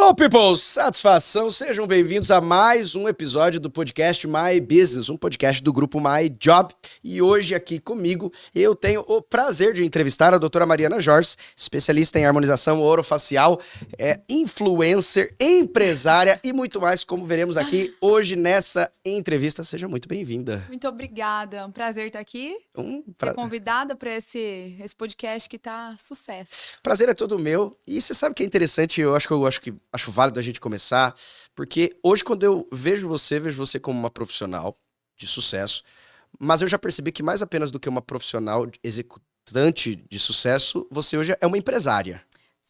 Hello, people! Satisfação! Sejam bem-vindos a mais um episódio do podcast My Business, um podcast do grupo My Job. E hoje aqui comigo eu tenho o prazer de entrevistar a doutora Mariana Jorge, especialista em harmonização orofacial, influencer, empresária e muito mais, como veremos aqui hoje nessa entrevista. Seja muito bem-vinda. Muito obrigada, é um prazer estar aqui, ser convidada para esse podcast que tá sucesso. Prazer é todo meu. E você sabe que é interessante, acho válido a gente começar, porque hoje quando eu vejo você como uma profissional de sucesso, mas eu já percebi que mais apenas do que uma profissional executante de sucesso, você hoje é uma empresária.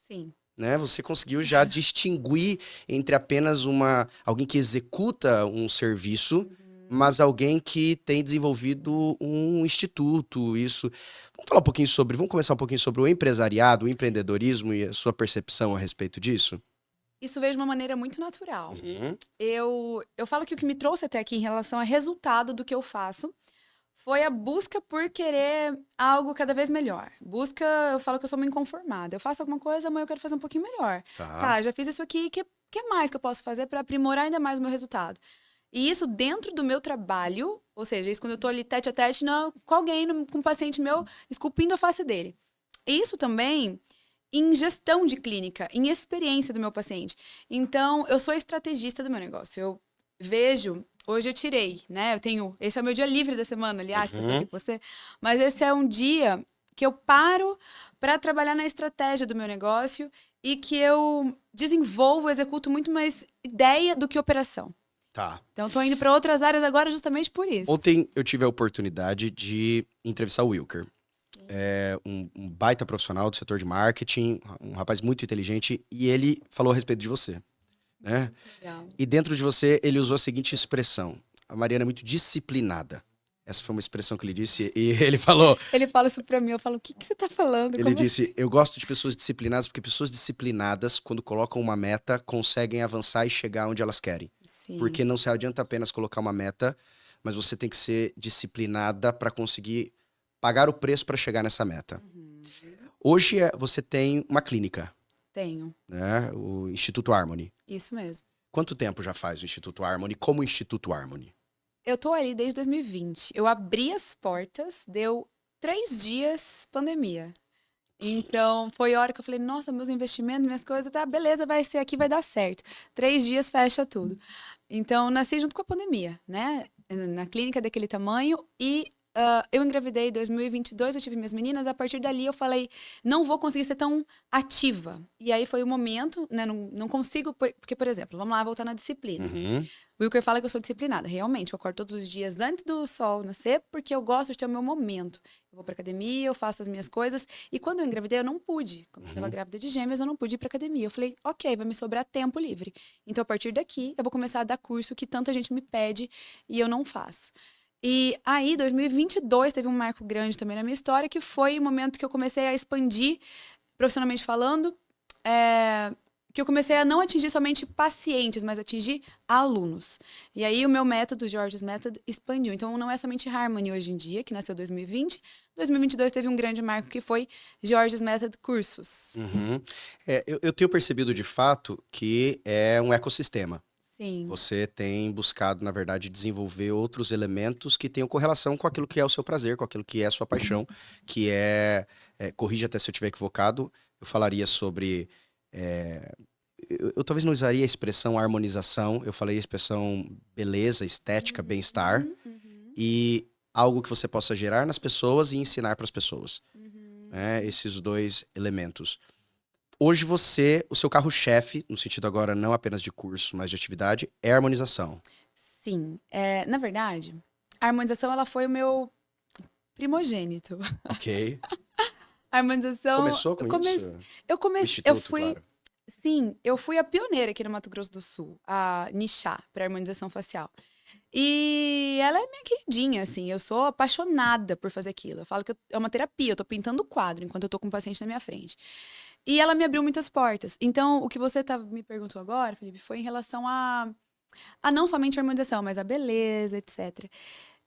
Sim. Né? Você conseguiu já distinguir entre apenas alguém que executa um serviço, mas alguém que tem desenvolvido um instituto, isso. Vamos começar um pouquinho sobre o empresariado, o empreendedorismo e a sua percepção a respeito disso? Isso veio de uma maneira muito natural. Uhum. Eu falo que o que me trouxe até aqui em relação ao resultado do que eu faço foi a busca por querer algo cada vez melhor. Eu falo que eu sou uma inconformada. Eu faço alguma coisa, amanhã eu quero fazer um pouquinho melhor. Tá, já fiz isso aqui, o que mais que eu posso fazer para aprimorar ainda mais o meu resultado? E isso dentro do meu trabalho, ou seja, isso quando eu tô ali tete a tete com alguém, com um paciente meu, esculpindo a face dele. E isso também em gestão de clínica, em experiência do meu paciente. Então, eu sou estrategista do meu negócio. Eu vejo, hoje eu tirei, né? Esse é o meu dia livre da semana, aliás, que eu estou aqui com você. Mas esse é um dia que eu paro para trabalhar na estratégia do meu negócio e que eu desenvolvo, executo muito mais ideia do que operação. Tá. Então, tô indo para outras áreas agora justamente por isso. Ontem eu tive a oportunidade de entrevistar o Wilker. É um baita profissional do setor de marketing, um rapaz muito inteligente, e ele falou a respeito de você. Né? Legal. E dentro de você, ele usou a seguinte expressão: a Mariana é muito disciplinada. Essa foi uma expressão que ele disse, e ele falou... Ele fala isso pra mim, eu falo, o que você tá falando? Ele disse, eu gosto de pessoas disciplinadas, porque pessoas disciplinadas, quando colocam uma meta, conseguem avançar e chegar onde elas querem. Sim. Porque não se adianta apenas colocar uma meta, mas você tem que ser disciplinada para conseguir pagar o preço para chegar nessa meta. Hoje você tem uma clínica. Tenho. Né? O Instituto Harmony. Isso mesmo. Quanto tempo já faz o Instituto Harmony como Instituto Harmony? Eu tô ali desde 2020. Eu abri as portas, deu 3 dias pandemia. Então, foi a hora que eu falei, nossa, meus investimentos, minhas coisas, tá, beleza, vai ser aqui, vai dar certo. 3 dias, fecha tudo. Então, nasci junto com a pandemia, né? Na clínica daquele tamanho e eu engravidei em 2022, eu tive minhas meninas, a partir dali eu falei, não vou conseguir ser tão ativa. E aí foi o momento, né, não consigo, porque, por exemplo, vamos lá, voltar na disciplina. O Wilker fala que eu sou disciplinada, realmente, eu acordo todos os dias antes do sol nascer, porque eu gosto de ter o meu momento. Eu vou pra academia, eu faço as minhas coisas, e quando eu engravidei eu não pude, como eu estava grávida de gêmeas, eu não pude ir pra academia. Eu falei, ok, vai me sobrar tempo livre. Então, a partir daqui, eu vou começar a dar curso que tanta gente me pede e eu não faço. E aí, 2022, teve um marco grande também na minha história, que foi o momento que eu comecei a expandir, profissionalmente falando, que eu comecei a não atingir somente pacientes, mas atingir alunos. E aí, o meu método, Jorge's Method, expandiu. Então, não é somente Harmony hoje em dia, que nasceu em 2020. 2022 teve um grande marco, que foi Jorge's Method Cursos. Eu tenho percebido, de fato, que é um ecossistema. Sim. Você tem buscado, na verdade, desenvolver outros elementos que tenham correlação com aquilo que é o seu prazer, com aquilo que é a sua paixão, que corrija até se eu estiver equivocado, eu falaria sobre... Eu talvez não usaria a expressão harmonização, eu falei a expressão beleza, estética, bem-estar, e algo que você possa gerar nas pessoas e ensinar para as pessoas. Né? Esses dois elementos. Hoje o seu carro-chefe, no sentido agora não apenas de curso, mas de atividade, é a harmonização. Sim. Na verdade, a harmonização ela foi o meu primogênito. Ok. A harmonização... Começou com isso? Eu fui... Claro. Sim, eu fui a pioneira aqui no Mato Grosso do Sul, a nichar para harmonização facial. E ela é minha queridinha, assim, eu sou apaixonada por fazer aquilo. Eu falo que é uma terapia, eu tô pintando o quadro enquanto eu tô com o paciente na minha frente. E ela me abriu muitas portas. Então, o que você me perguntou agora, Felipe, foi em relação a não somente a harmonização, mas a beleza, etc.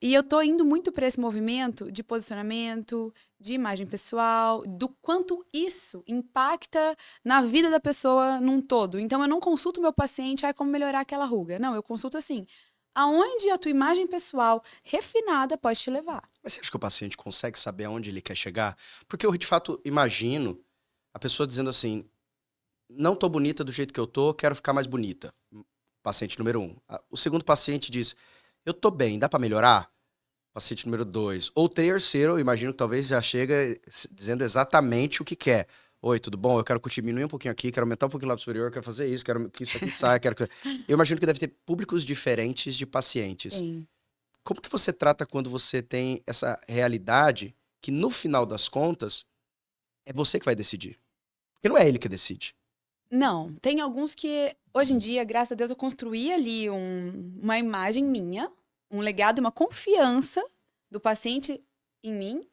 E eu tô indo muito para esse movimento de posicionamento, de imagem pessoal, do quanto isso impacta na vida da pessoa num todo. Então, eu não consulto meu paciente, como melhorar aquela ruga. Não, eu consulto assim, aonde a tua imagem pessoal refinada pode te levar. Mas você acha que o paciente consegue saber aonde ele quer chegar? Porque eu, de fato, imagino a pessoa dizendo assim, não tô bonita do jeito que eu tô, quero ficar mais bonita. Paciente número 1. O segundo paciente diz, eu tô bem, dá pra melhorar? Paciente número 2. Ou terceiro, eu imagino que talvez já chega dizendo exatamente o que quer. Oi, tudo bom? Eu quero diminuir um pouquinho aqui, quero aumentar um pouquinho o lábio superior, quero fazer isso, quero que isso aqui saia, quero que... Eu imagino que deve ter públicos diferentes de pacientes. Sim. Como que você trata quando você tem essa realidade que, no final das contas, é você que vai decidir? Porque não é ele que decide. Não, tem alguns que, hoje em dia, graças a Deus, eu construí ali uma imagem minha, um legado, uma confiança do paciente em mim,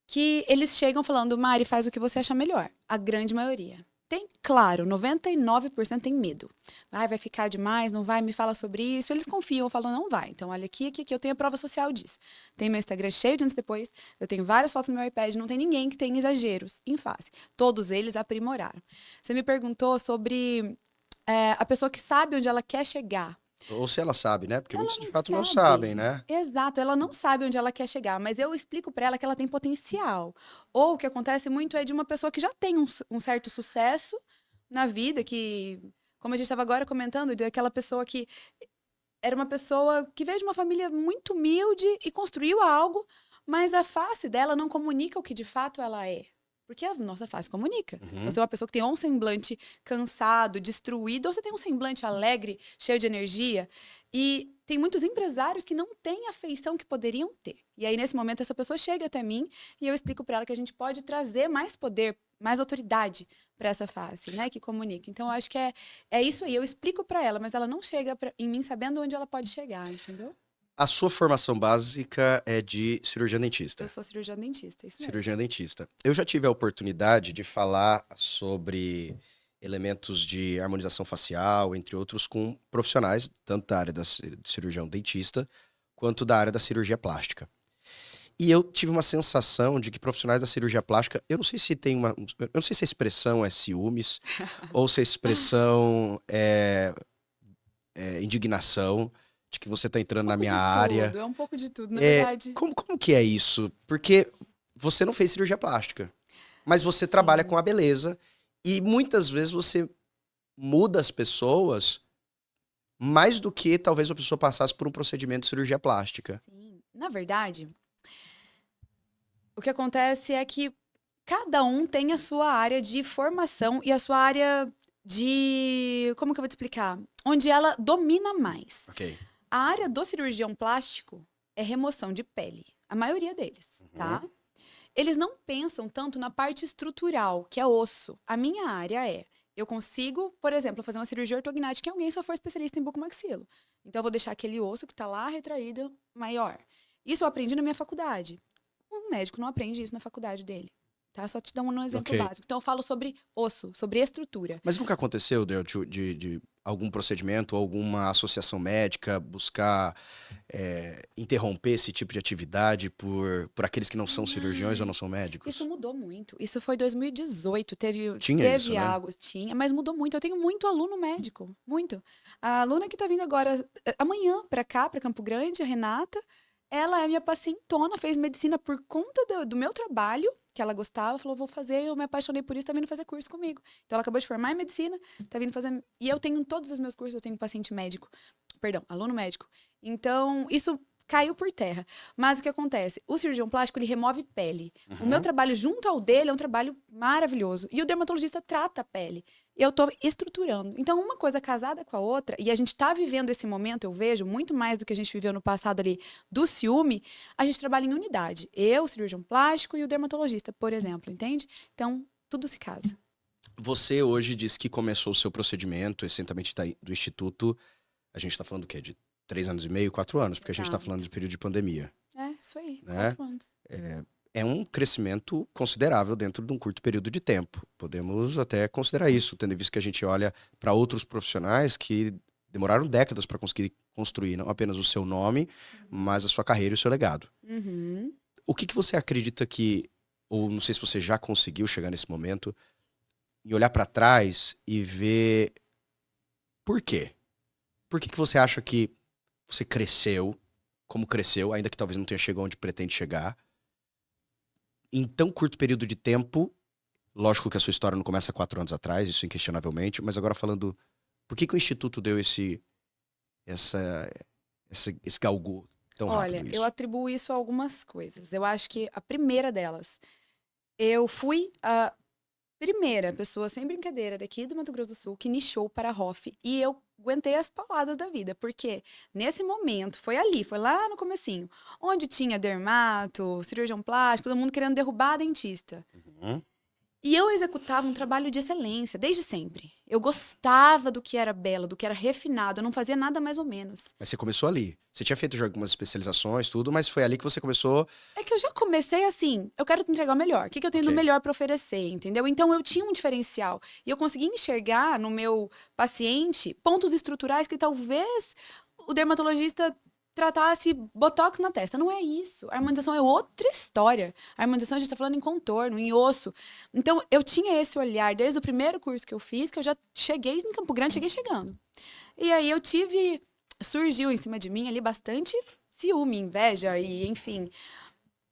que eles chegam falando, Mari, faz o que você achar melhor. A grande maioria. Tem, claro, 99% tem medo. Vai ficar demais, não vai, me fala sobre isso. Eles confiam, falam, não vai. Então, olha aqui, eu tenho a prova social disso. Tem meu Instagram cheio de antes e depois. Eu tenho várias fotos no meu iPad. Não tem ninguém que tenha exageros em face. Todos eles aprimoraram. Você me perguntou sobre a pessoa que sabe onde ela quer chegar. Ou se ela sabe, né? Porque Ela muitos, de não fato, não sabe. sabem, né? Exato, ela não sabe onde ela quer chegar, mas eu explico pra ela que ela tem potencial. Ou o que acontece muito é de uma pessoa que já tem um certo sucesso na vida, que, como a gente estava agora comentando, daquela pessoa que era uma pessoa que veio de uma família muito humilde e construiu algo, mas a face dela não comunica o que de fato ela é. Porque a nossa face comunica. Uhum. Você é uma pessoa que tem ou um semblante cansado, destruído, ou você tem um semblante alegre, cheio de energia. E tem muitos empresários que não têm a feição que poderiam ter. E aí, nesse momento, essa pessoa chega até mim e eu explico para ela que a gente pode trazer mais poder, mais autoridade para essa face, né? Que comunica. Então, eu acho que é isso aí. Eu explico para ela, mas ela não chega em mim sabendo onde ela pode chegar, entendeu? A sua formação básica é de cirurgiã dentista. Eu sou cirurgiã dentista, isso mesmo. Cirurgiã dentista. Eu já tive a oportunidade de falar sobre elementos de harmonização facial, entre outros, com profissionais, tanto da área de cirurgião dentista, quanto da área da cirurgia plástica. E eu tive uma sensação de que profissionais da cirurgia plástica, eu não sei se tem eu não sei se a expressão é ciúmes, ou se a expressão é indignação, de que você está entrando na minha área. É um pouco de tudo, na verdade. Como que é isso? Porque você não fez cirurgia plástica, mas você trabalha com a beleza e muitas vezes você muda as pessoas mais do que talvez a pessoa passasse por um procedimento de cirurgia plástica. Sim. Na verdade, o que acontece é que cada um tem a sua área de formação e a sua área de... Como que eu vou te explicar? Onde ela domina mais. Ok. A área do cirurgião plástico é remoção de pele. A maioria deles, tá? Eles não pensam tanto na parte estrutural, que é osso. A minha área eu consigo, por exemplo, fazer uma cirurgia ortognática em alguém se eu for especialista em bucomaxilo. Então, eu vou deixar aquele osso que tá lá retraído maior. Isso eu aprendi na minha faculdade. Um médico não aprende isso na faculdade dele. Tá? Só te dar um exemplo básico. Então, eu falo sobre osso, sobre estrutura. Mas nunca aconteceu de algum procedimento ou alguma associação médica buscar interromper esse tipo de atividade por aqueles que não são cirurgiões ou não são médicos? Isso mudou muito. Isso foi 2018. Teve isso, né? algo, tinha, mas mudou muito. Eu tenho muito aluno médico, muito. A aluna que tá vindo agora, amanhã, pra cá, pra Campo Grande, a Renata, ela é minha pacientona, fez medicina por conta do meu trabalho, que ela gostava, falou, vou fazer, eu me apaixonei por isso, tá vindo fazer curso comigo. Então, ela acabou de formar em medicina, tá vindo fazer... E eu tenho, em todos os meus cursos, eu tenho paciente médico. Perdão, aluno médico. Então, isso caiu por terra. Mas o que acontece? O cirurgião plástico, ele remove pele. O meu trabalho junto ao dele é um trabalho maravilhoso. E o dermatologista trata a pele. Eu tô estruturando. Então, uma coisa casada com a outra, e a gente tá vivendo esse momento, eu vejo, muito mais do que a gente viveu no passado ali, do ciúme, a gente trabalha em unidade. Eu, o cirurgião plástico, e o dermatologista, por exemplo, entende? Então, tudo se casa. Você hoje disse que começou o seu procedimento, essencialmente do Instituto, a gente tá falando do quê? De 3 anos e meio, 4 anos, porque a gente tá falando de período de pandemia. Isso aí, né? 4 anos. É um crescimento considerável dentro de um curto período de tempo. Podemos até considerar isso, tendo em vista que a gente olha para outros profissionais que demoraram décadas para conseguir construir não apenas o seu nome, mas a sua carreira e o seu legado. Uhum. O que você acredita que, ou não sei se você já conseguiu chegar nesse momento, e olhar para trás e ver por quê? Por que você acha que você cresceu, como cresceu, ainda que talvez não tenha chegado onde pretende chegar, em tão curto período de tempo? Lógico que a sua história não começa 4 anos atrás, isso inquestionavelmente, mas agora falando, por que o Instituto deu essa, esse galgou tão Olha, rápido eu isso? atribuo isso a algumas coisas. Eu acho que a primeira delas, eu fui a primeira pessoa, sem brincadeira, daqui do Mato Grosso do Sul, que nichou para a Hoff. E eu aguentei as pauladas da vida, porque nesse momento, foi ali, foi lá no comecinho, onde tinha dermato, cirurgião plástico, todo mundo querendo derrubar a dentista. Uhum. E eu executava um trabalho de excelência, desde sempre. Eu gostava do que era belo, do que era refinado, eu não fazia nada mais ou menos. Mas você começou ali. Você tinha feito já algumas especializações, tudo, mas foi ali que você começou. É que eu já comecei assim, eu quero te entregar o melhor. O que eu tenho do Ok. melhor para oferecer, entendeu? Então eu tinha um diferencial. E eu consegui enxergar no meu paciente pontos estruturais que talvez o dermatologista tratasse botox na testa. Não é isso. A harmonização é outra história. A harmonização a gente tá falando em contorno, em osso. Então eu tinha esse olhar desde o primeiro curso que eu fiz, que eu já cheguei em Campo Grande, cheguei chegando. E aí eu tive. Surgiu em cima de mim ali bastante ciúme, inveja e, enfim,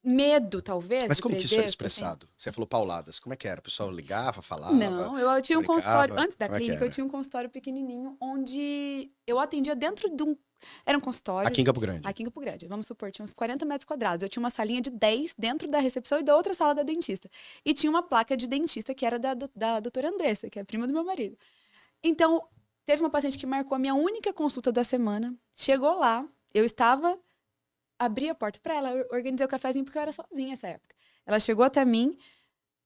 medo, talvez, Mas de como que isso era perder os expressado? Você falou pauladas. Como é que era? O pessoal ligava, falava, Não, eu tinha um consultório, comunicava? antes da Como é que clínica, eu era? tinha um consultório pequenininho, onde eu atendia dentro de um. Era um consultório. Aqui em Campo Grande. Aqui em Campo Grande, vamos supor, tinha uns 40 metros quadrados. Eu tinha uma salinha de 10 dentro da recepção e da outra sala da dentista. E tinha uma placa de dentista que era da doutora Andressa, que é a prima do meu marido. Então, teve uma paciente que marcou a minha única consulta da semana. Chegou lá, eu estava. Abri a porta pra ela, eu organizei o cafezinho porque eu era sozinha nessa época. Ela chegou até mim,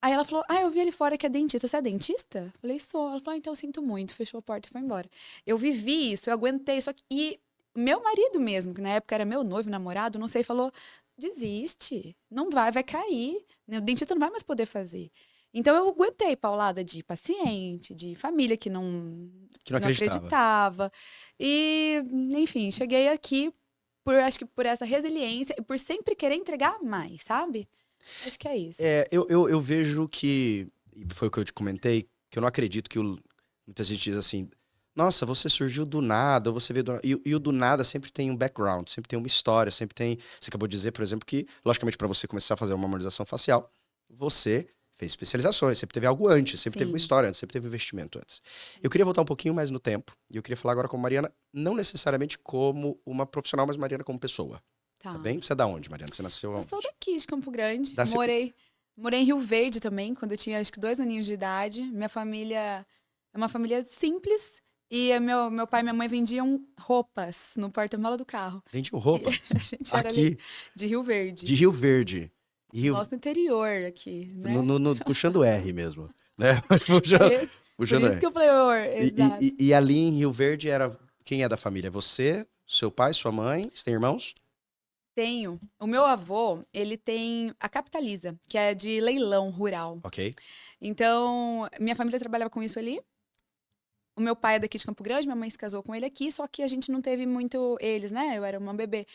aí ela falou: Ah, eu vi ali fora que é dentista. Você é dentista? Eu falei: Sou. Ela falou: Ah, então eu sinto muito. Fechou a porta e foi embora. Eu vivi isso, eu aguentei. Só que. E meu marido mesmo, que na época era meu noivo, namorado, não sei, falou: Desiste. Não vai cair. O dentista não vai mais poder fazer. Então eu aguentei paulada de paciente, de família que Que não não acreditava. acreditava. E, enfim, cheguei aqui acho que por essa resiliência e por sempre querer entregar mais, sabe? Acho que é isso. Eu vejo que, e foi o que eu te comentei, que eu não acredito que muita gente diz assim, nossa, você surgiu do nada, ou você veio do nada. E o do nada sempre tem um background, sempre tem uma história, sempre tem. Você acabou de dizer, por exemplo, que, logicamente, para você começar a fazer uma harmonização facial, você fez especializações, sempre teve algo antes, sempre teve uma Sim. história antes, sempre teve um investimento antes. Eu queria voltar um pouquinho mais no tempo, e eu queria falar agora com a Mariana, não necessariamente como uma profissional, mas Mariana como pessoa. Tá bem? Você é da onde, Mariana? Você nasceu Eu onde? sou daqui, de Campo Grande. Da Morei em Rio Verde também, quando eu tinha acho que 2 aninhos de idade. Minha família é uma família simples. E meu pai e minha mãe vendiam roupas no porta-mala do carro. Vendiam E roupas. a gente era ali Aqui, de Rio Verde. de Rio Verde. Nosso interior aqui, né? Puxando R mesmo, né? É esse. Por Puxando isso que R. eu falei, exato. E ali em Rio Verde era quem é da família? Você, seu pai, sua mãe? Você tem irmãos? Tenho. O meu avô, ele tem a Capitaliza, que é de leilão rural. Ok. Então, minha família trabalhava com isso ali. O meu pai é daqui de Campo Grande, minha mãe se casou com ele aqui, só que a gente não teve muito eles, né? Eu era uma bebê.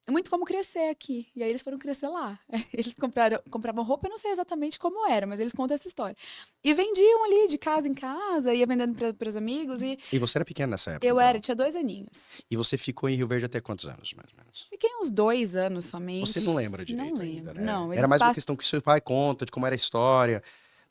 Muito como crescer aqui. E aí eles foram crescer lá. Eles compravam roupa, eu não sei exatamente como era, mas eles contam essa história. E vendiam ali de casa em casa, ia vendendo para os amigos. E E você era pequena nessa época, eu então? tinha 2 aninhos. E você ficou em Rio Verde até quantos anos, mais ou menos? Fiquei uns 2 anos somente. Você não lembra direito Não ainda, lembro. né? Não, Era eles mais uma passam. questão que seu pai conta, de como era a história.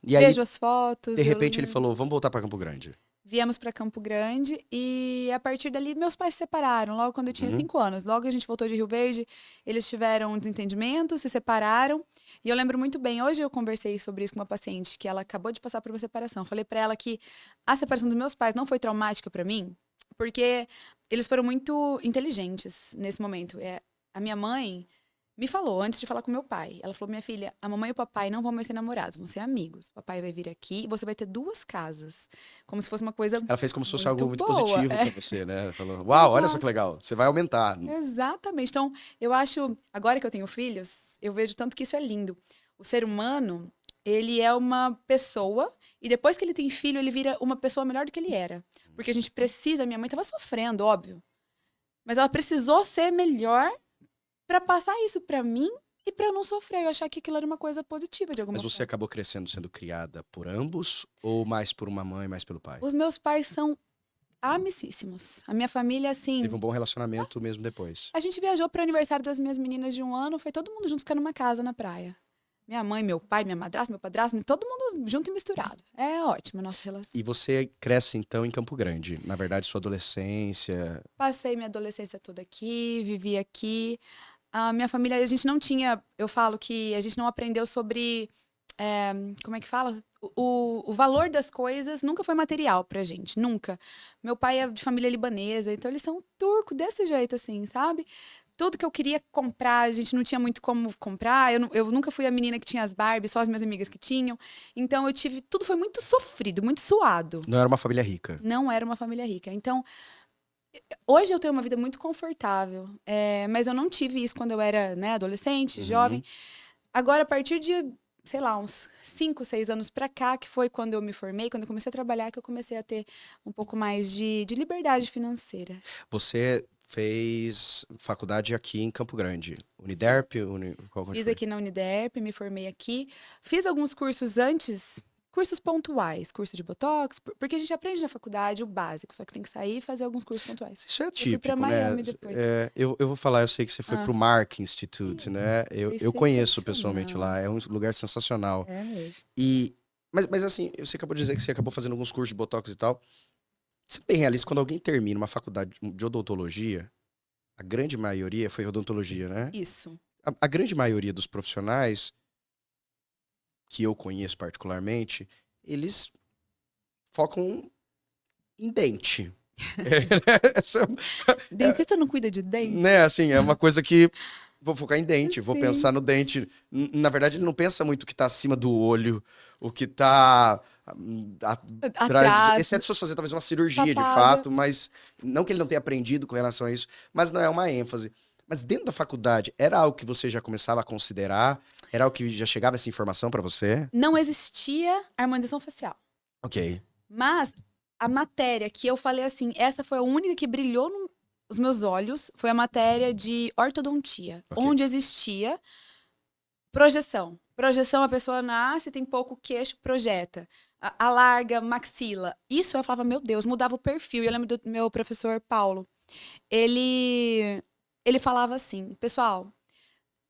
E aí, Vejo as fotos. de eu repente, ele lembro. falou, vamos voltar pra Campo Grande. Viemos para Campo Grande e a partir dali meus pais se separaram logo quando eu tinha Uhum. 5 anos. Logo que a gente voltou de Rio Verde, eles tiveram um desentendimento, se separaram. E eu lembro muito bem, hoje eu conversei sobre isso com uma paciente que ela acabou de passar por uma separação. Falei para ela que a separação dos meus pais não foi traumática para mim, porque eles foram muito inteligentes nesse momento. A minha mãe me falou, antes de falar com meu pai, ela falou: minha filha, a mamãe e o papai não vão mais ser namorados, vão ser amigos. O papai vai vir aqui e você vai ter 2 casas. Como se fosse uma coisa Ela fez como se fosse muito algo muito boa. positivo pra você, né? Ela falou, uau, olha só que Exato. legal, você vai aumentar. Exatamente. Então, eu acho, agora que eu tenho filhos, eu vejo tanto que isso é lindo. O ser humano, ele é uma pessoa e depois que ele tem filho, ele vira uma pessoa melhor do que ele era. Porque a gente precisa, minha mãe tava sofrendo, óbvio. Mas ela precisou ser melhor pra passar isso pra mim e pra eu não sofrer. Eu achar que aquilo era uma coisa positiva de alguma Mas você forma. acabou crescendo sendo criada por ambos ou mais por uma mãe, mais pelo pai? Os meus pais são amicíssimos. A minha família, Teve assim, um bom relacionamento mesmo depois. a gente viajou pro aniversário das minhas meninas de 1 ano, foi todo mundo junto ficar numa casa na praia. Minha mãe, meu pai, minha madrasta, meu padrasto, todo mundo junto e misturado. É ótima a nossa relação. E você cresce então em Campo Grande. Na verdade, sua adolescência. Passei minha adolescência toda aqui, vivi aqui. A minha família, a gente não tinha. Eu falo que a gente não aprendeu sobre. Como é que fala? O valor das coisas nunca foi material pra gente, nunca. Meu pai é de família libanesa, então eles são turco desse jeito, assim, sabe? Tudo que eu queria comprar, a gente não tinha muito como comprar. Eu nunca fui a menina que tinha as Barbies, só as minhas amigas que tinham. Então eu tive. Tudo foi muito sofrido, muito suado. Não era uma família rica. Não era uma família rica. Então, hoje eu tenho uma vida muito confortável, mas eu não tive isso quando eu era, né, adolescente, Uhum. jovem. Agora, a partir de, sei lá, uns 5, 6 anos pra cá, que foi quando eu me formei, quando eu comecei a trabalhar, que eu comecei a ter um pouco mais de liberdade financeira. Você fez faculdade aqui em Campo Grande. Uniderp? Qual Fiz foi? aqui na Uniderp, me formei aqui. Fiz alguns cursos antes, cursos pontuais, curso de Botox, porque a gente aprende na faculdade o básico, só que tem que sair e fazer alguns cursos pontuais. Isso é Eu fui pra típico, né? Miami depois. Eu vou falar, eu sei que você foi Ah, pro Mark Institute, né? foi Eu conheço pessoalmente sensacional. lá, é um lugar sensacional. É mesmo. E, mas assim, você acabou de dizer que você acabou fazendo alguns cursos de Botox e tal. Você bem realista, quando alguém termina uma faculdade de odontologia, a grande maioria foi odontologia, né? Isso. A grande maioria dos profissionais que eu conheço particularmente, eles focam em dente. Essa- Dentista não cuida de dente? né, assim, é uma coisa que vou focar em dente, vou Sim. pensar no dente. Na verdade, ele não pensa muito o que tá acima do olho, o que tá atrás, Atrás, exceto se eu fazer talvez uma cirurgia de papada. fato, mas não que ele não tenha aprendido com relação a isso, mas não é uma ênfase. Mas dentro da faculdade, era algo que você já começava a considerar? Era algo que já chegava essa informação pra você? Não existia harmonização facial. Ok. Mas a matéria que eu falei assim, essa foi a única que brilhou nos meus olhos, foi a matéria de ortodontia, Ok. onde existia projeção. Projeção, a pessoa nasce, tem pouco queixo, projeta. Alarga, maxila. Isso eu falava, meu Deus, mudava o perfil. E eu lembro do meu professor Paulo. Ele falava assim, pessoal,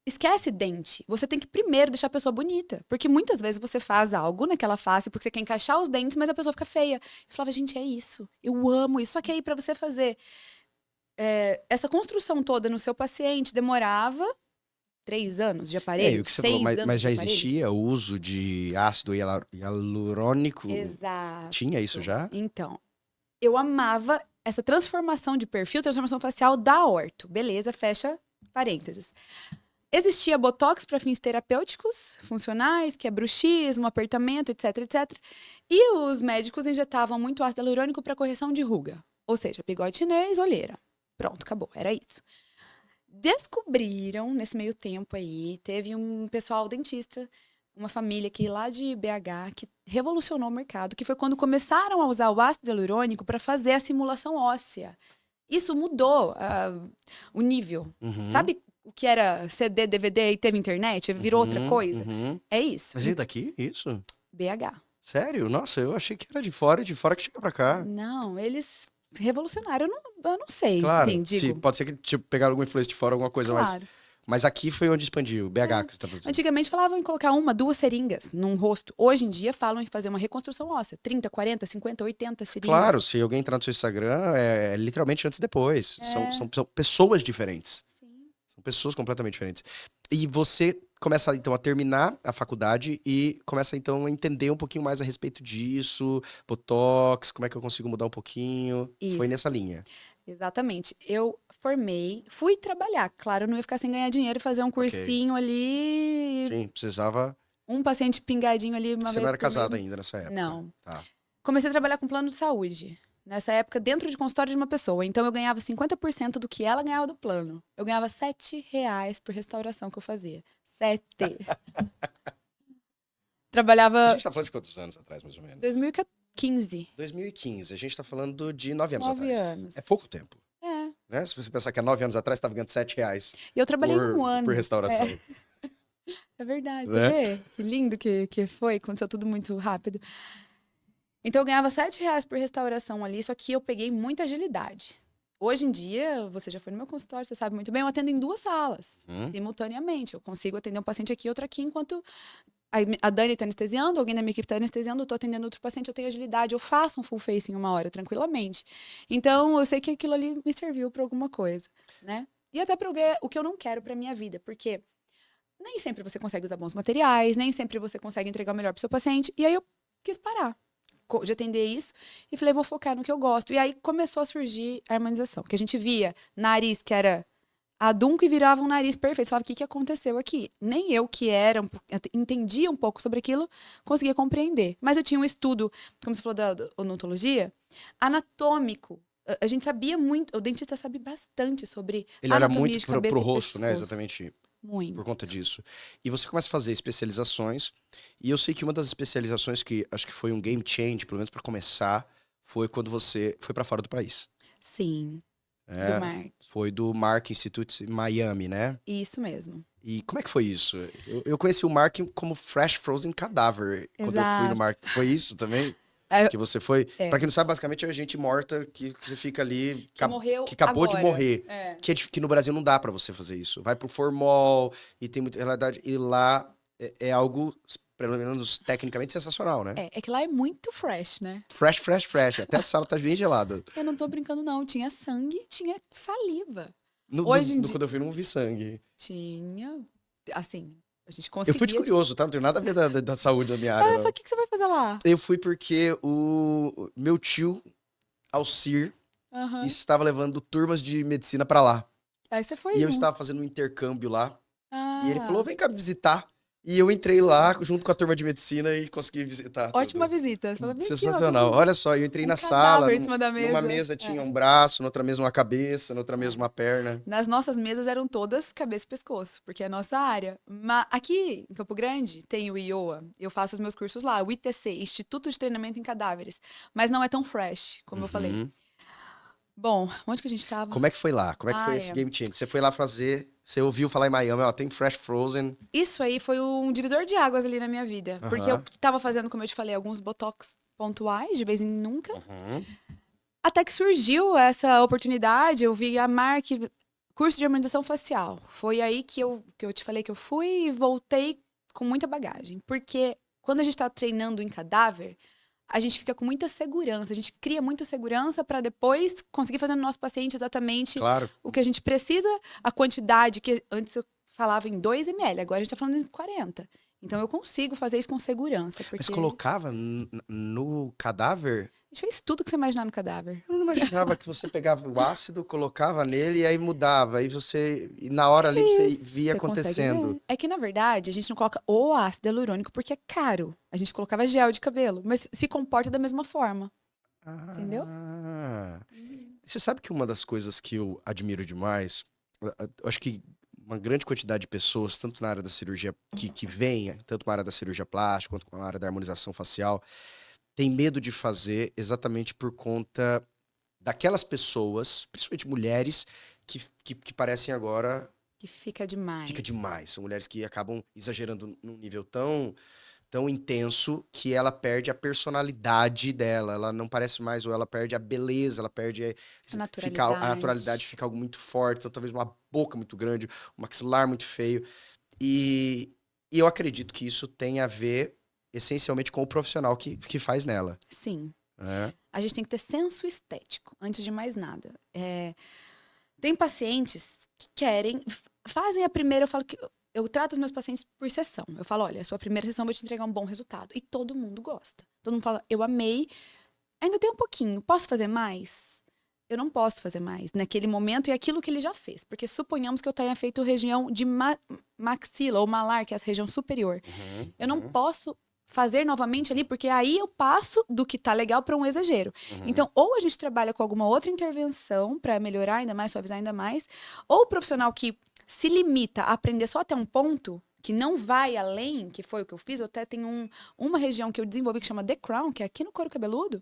esquece dente. Você tem que primeiro deixar a pessoa bonita. Porque muitas vezes você faz algo naquela face porque você quer encaixar os dentes, mas a pessoa fica feia. Eu falava, gente, é isso. Eu amo isso. Só que aí, pra você fazer essa construção toda no seu paciente, demorava 3 anos de E aparelho, o que você falou, 6 anos mas de já aparelho. existia o uso de ácido hialurônico? Exato. Tinha isso já? Então, eu amava essa transformação de perfil, transformação facial da orto. Beleza, fecha parênteses. Existia botox para fins terapêuticos, funcionais, que é bruxismo, apertamento, etc, etc. E os médicos injetavam muito ácido hialurônico para correção de ruga. Ou seja, bigode chinês, olheira. Pronto, acabou. Era isso. Descobriram, nesse meio tempo aí, teve um pessoal dentista, uma família aqui lá de BH, que revolucionou o mercado, que foi quando começaram a usar o ácido hialurônico para fazer a simulação óssea. Isso mudou o nível. Uhum. Sabe o que era CD, DVD e teve internet? Virou outra coisa? Uhum. É isso. Mas e daqui? Isso? BH. Sério? Nossa, eu achei que era de fora que chega pra cá. Não, eles revolucionaram. Eu não sei, Claro, sim, digo. pode ser que tipo, pegaram alguma influência de fora, alguma coisa, Claro. mas aqui foi onde expandiu, BH que você tá dizendo. Antigamente falavam em colocar 1, 2 seringas num rosto. Hoje em dia falam em fazer uma reconstrução óssea. 30, 40, 50, 80 seringas. Claro, se alguém entrar no seu Instagram, é literalmente antes e depois. São pessoas diferentes. Sim. São pessoas completamente diferentes. E você começa, então, a terminar a faculdade e começa, então, a entender um pouquinho mais a respeito disso, Botox, como é que eu consigo mudar um pouquinho. Foi Isso. nessa linha. Exatamente. Eu formei, fui trabalhar. Claro, eu não ia ficar sem ganhar dinheiro e fazer um cursinho ali. Sim, precisava... Um paciente pingadinho ali uma Você vez não era por mês. casada ainda nessa época. Não. Tá. Comecei a trabalhar com plano de saúde. Nessa época, dentro de consultório de uma pessoa. Então, eu ganhava 50% do que ela ganhava do plano. Eu ganhava R$7 por restauração que eu fazia. 7. Trabalhava gente tá falando de quantos anos atrás, mais ou menos? 2015. 2015. A gente tá falando de 9 anos 9 atrás. anos. É pouco tempo. É. Né? Se você pensar que há 9 anos atrás, você tava ganhando R$ 7 E eu trabalhei um ano. por restauração. É verdade, você Né? vê? Que lindo que foi, aconteceu tudo muito rápido. Então eu ganhava R$ 7 por restauração ali, só que eu peguei muita agilidade. Hoje em dia, você já foi no meu consultório, você sabe muito bem, eu atendo em 2 salas, simultaneamente. Eu consigo atender um paciente aqui e outro aqui, enquanto a Dani tá anestesiando, alguém da minha equipe tá anestesiando, eu tô atendendo outro paciente, eu tenho agilidade, eu faço um full face em 1 hora, tranquilamente. Então, eu sei que aquilo ali me serviu pra alguma coisa, né? E até pra eu ver o que eu não quero pra minha vida, porque nem sempre você consegue usar bons materiais, nem sempre você consegue entregar o melhor pro seu paciente. E aí eu quis parar de atender isso e falei, vou focar no que eu gosto. E aí começou a surgir a harmonização, que a gente via nariz que era adunco e virava um nariz perfeito. Você falava, o que aconteceu aqui? Nem eu, que entendia um pouco sobre aquilo, conseguia compreender. Mas eu tinha um estudo, como você falou da odontologia, anatômico. A gente sabia muito, o dentista sabe bastante sobre Ele olha anatomia muito de cabeça pro e rosto, né? pescoço. Exatamente Muito. por conta disso. E você começa a fazer especializações. E eu sei que uma das especializações que acho que foi um game change, pelo menos para começar, foi quando você foi para fora do país. Sim, É, do Mark. foi do Mark Institute em Miami, né? Isso mesmo. E como é que foi isso? Eu conheci o Mark como Fresh Frozen Cadáver quando eu fui no Exato. Mark. Foi isso também? É, Que você foi? É. Pra quem não sabe, basicamente é gente morta que você fica ali, que morreu que acabou de agora. morrer. É. Que no Brasil não dá pra você fazer isso. Vai pro formol e tem muita realidade. E lá é algo, pelo menos tecnicamente, sensacional, né? É que lá é muito fresh, né? Fresh, fresh, fresh. Até a sala tá bem gelada. Eu não tô brincando, não. Tinha sangue, tinha saliva. No, Hoje em no- dia- Quando eu fui, não vi sangue. Tinha. Assim, a gente Eu fui de conseguia. curioso, tá? Não tem nada a ver da saúde da minha Aí área, eu não. falei, o que você vai fazer lá? Eu fui porque o meu tio, Alcir, Aham. estava levando turmas de medicina pra lá. Aí você foi E eu junto. estava fazendo um intercâmbio lá. E ele Ah, falou, vem cá me visitar. E eu entrei lá junto com a turma de medicina e consegui visitar. ótima tudo. visita. Você falou, vem aqui, ó, Sensacional. tem Olha só, eu entrei um na cadáver sala. em cima da Numa mesa. mesa tinha É. um braço, noutra mesa uma cabeça, noutra mesa uma perna. Nas nossas mesas eram todas cabeça e pescoço, porque é a nossa área. Mas aqui em Campo Grande tem o IOA, eu faço os meus cursos lá, o ITC, Instituto de Treinamento em Cadáveres. Mas não é tão fresh, como eu falei. Uhum. Bom, onde que a gente tava? Como é que foi lá? Como é que foi esse game change? Você foi lá fazer, você ouviu falar em Miami, ó, tem Fresh Frozen. Isso aí foi um divisor de águas ali na minha vida. Porque eu Aham. tava fazendo, como eu te falei, alguns botox pontuais, de vez em nunca. Uhum. Até que surgiu essa oportunidade, eu vi a Mark, curso de harmonização facial. Foi aí que eu te falei que eu fui e voltei com muita bagagem. Porque quando a gente tá treinando em cadáver, a gente fica com muita segurança. A gente cria muita segurança para depois conseguir fazer no nosso paciente exatamente Claro. o que a gente precisa, a quantidade que antes eu falava em 2 ml, agora a gente tá falando em 40. Então eu consigo fazer isso com segurança. Porque Mas colocava no cadáver? a gente fez tudo que você imaginar no cadáver. Eu não imaginava que você pegava o ácido, colocava nele e aí mudava. E na hora ali você Isso, via você consegue acontecendo. ver. É que, na verdade, a gente não coloca o ácido hialurônico porque é caro. A gente colocava gel de cabelo, mas se comporta da mesma forma. Entendeu? Você sabe que uma das coisas que eu admiro demais, eu acho que uma grande quantidade de pessoas, tanto na área da cirurgia, que vem, tanto na área da cirurgia plástica, quanto na área da harmonização facial, tem medo de fazer exatamente por conta daquelas pessoas, principalmente mulheres, que parecem agora Que fica demais. fica demais. São mulheres que acabam exagerando num nível tão intenso que ela perde a personalidade dela. Ela não parece mais, ou ela perde a beleza, ela perde a naturalidade, fica algo muito forte. Então, talvez uma boca muito grande, um maxilar muito feio. E eu acredito que isso tem a ver essencialmente com o profissional que faz nela. Sim. Né? A gente tem que ter senso estético, antes de mais nada. Tem pacientes que querem, fazem a primeira, eu falo que eu trato os meus pacientes por sessão. Eu falo, olha, a sua primeira sessão vai te entregar um bom resultado. E todo mundo gosta. Todo mundo fala, eu amei, ainda tem um pouquinho, posso fazer mais? Eu não posso fazer mais naquele momento e aquilo que ele já fez. Porque suponhamos que eu tenha feito região de maxila ou malar, que é a região superior. Eu não posso fazer novamente ali, porque aí eu passo do que tá legal para um exagero. Então, ou a gente trabalha com alguma outra intervenção para melhorar ainda mais, suavizar ainda mais, ou o profissional que se limita a aprender só até um ponto, que não vai além, que foi o que eu fiz, eu até tenho uma região que eu desenvolvi que chama The Crown, que é aqui no couro cabeludo.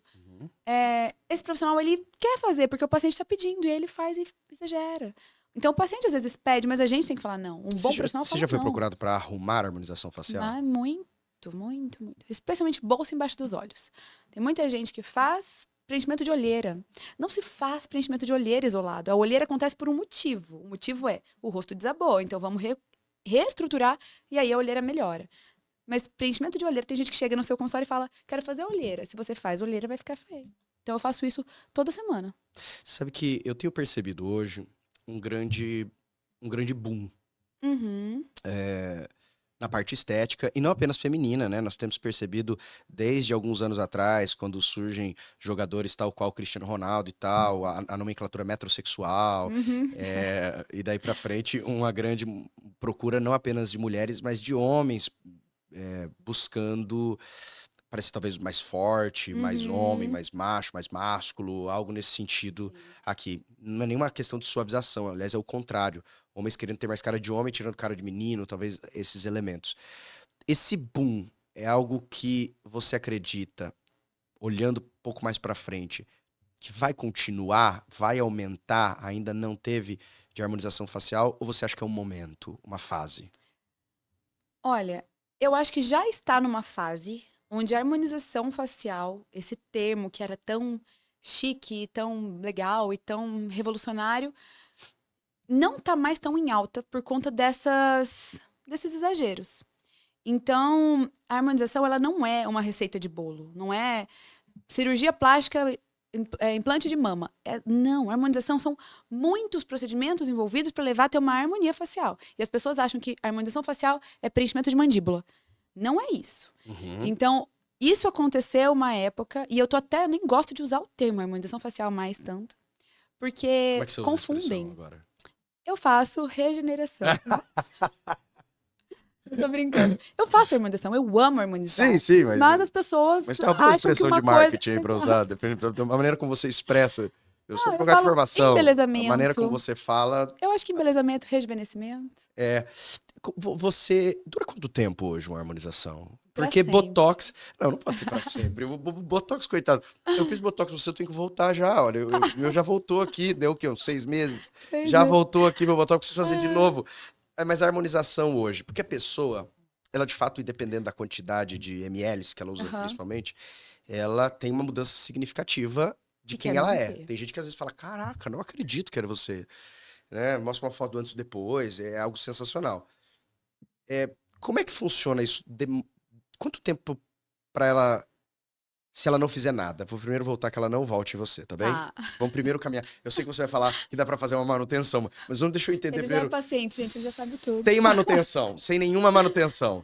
Esse profissional, ele quer fazer, porque o paciente está pedindo, e ele faz e exagera. Então, o paciente às vezes pede, mas a gente tem que falar não. Um bom profissional Você fala já foi não. procurado para arrumar a harmonização facial? Mas muito, muito, muito. Especialmente bolsa embaixo dos olhos. Tem muita gente que faz preenchimento de olheira. Não se faz preenchimento de olheira isolado. A olheira acontece por um motivo. O motivo é o rosto desabou, então vamos reestruturar e aí a olheira melhora. Mas preenchimento de olheira, tem gente que chega no seu consultório e fala, quero fazer olheira. Se você faz olheira, vai ficar feio. Então eu faço isso toda semana. Sabe que eu tenho percebido hoje um grande boom Uhum. na parte estética, e não apenas feminina, né? Nós temos percebido desde alguns anos atrás, quando surgem jogadores tal qual Cristiano Ronaldo e tal, a nomenclatura metrosexual, Uhum. e daí pra frente uma grande procura não apenas de mulheres, mas de homens buscando parecer talvez mais forte, mais homem, Uhum. mais macho, mais másculo, algo nesse sentido aqui. Não é nenhuma questão de suavização, aliás, é o contrário. Homens querendo ter mais cara de homem, tirando cara de menino, talvez esses elementos. Esse boom é algo que você acredita, olhando um pouco mais pra frente, que vai continuar, vai aumentar, ainda não teve de harmonização facial, ou você acha que é um momento, uma fase? Olha, eu acho que já está numa fase onde a harmonização facial, esse termo que era tão chique, tão legal e tão revolucionário, não está mais tão em alta por conta desses exageros. Então, a harmonização ela não é uma receita de bolo, não é cirurgia plástica, implante de mama. Não, a harmonização são muitos procedimentos envolvidos para levar a ter uma harmonia facial. E as pessoas acham que a harmonização facial é preenchimento de mandíbula. Não é isso. Uhum. Então, isso aconteceu uma época, e eu tô até, nem gosto de usar o termo harmonização facial mais tanto, porque Como é que você usa a expressão confundem. agora? Eu faço regeneração. Tô brincando. Eu faço harmonização, eu amo harmonizar. Sim, Mas as pessoas Mas tem uma boa acham que expressão uma de coisa. marketing aí pra usar, dependendo da maneira como você expressa. Eu sou Ah, eu advogado de falo formação, a maneira como embelezamento. você fala Eu acho que embelezamento, rejuvenescimento. é. Você. Dura quanto tempo hoje uma harmonização? Pra Porque sempre. Botox. Não pode ser pra sempre. O Botox, coitado. Eu fiz Botox, você tem que voltar já. Olha, eu já voltou aqui, deu o quê? Uns 6 meses. 6 meses. Já voltou aqui meu Botox, preciso fazer de É. novo. Mas a harmonização hoje, porque a pessoa, ela de fato, dependendo da quantidade de mls que ela usa Aham. principalmente, ela tem uma mudança significativa de E quem quer ela é. manter. Tem gente que às vezes fala, caraca, não acredito que era você. Né? Mostra uma foto do antes e depois, é algo sensacional. Como é que funciona isso? Quanto tempo pra ela, se ela não fizer nada? Vou primeiro voltar que ela não volte em você, tá bem? Tá. Vamos primeiro caminhar. Eu sei que você vai falar que dá pra fazer uma manutenção, mas vamos deixa eu entender Ele já é primeiro. paciente, gente, ele já sabe tudo. Sem manutenção, sem nenhuma manutenção.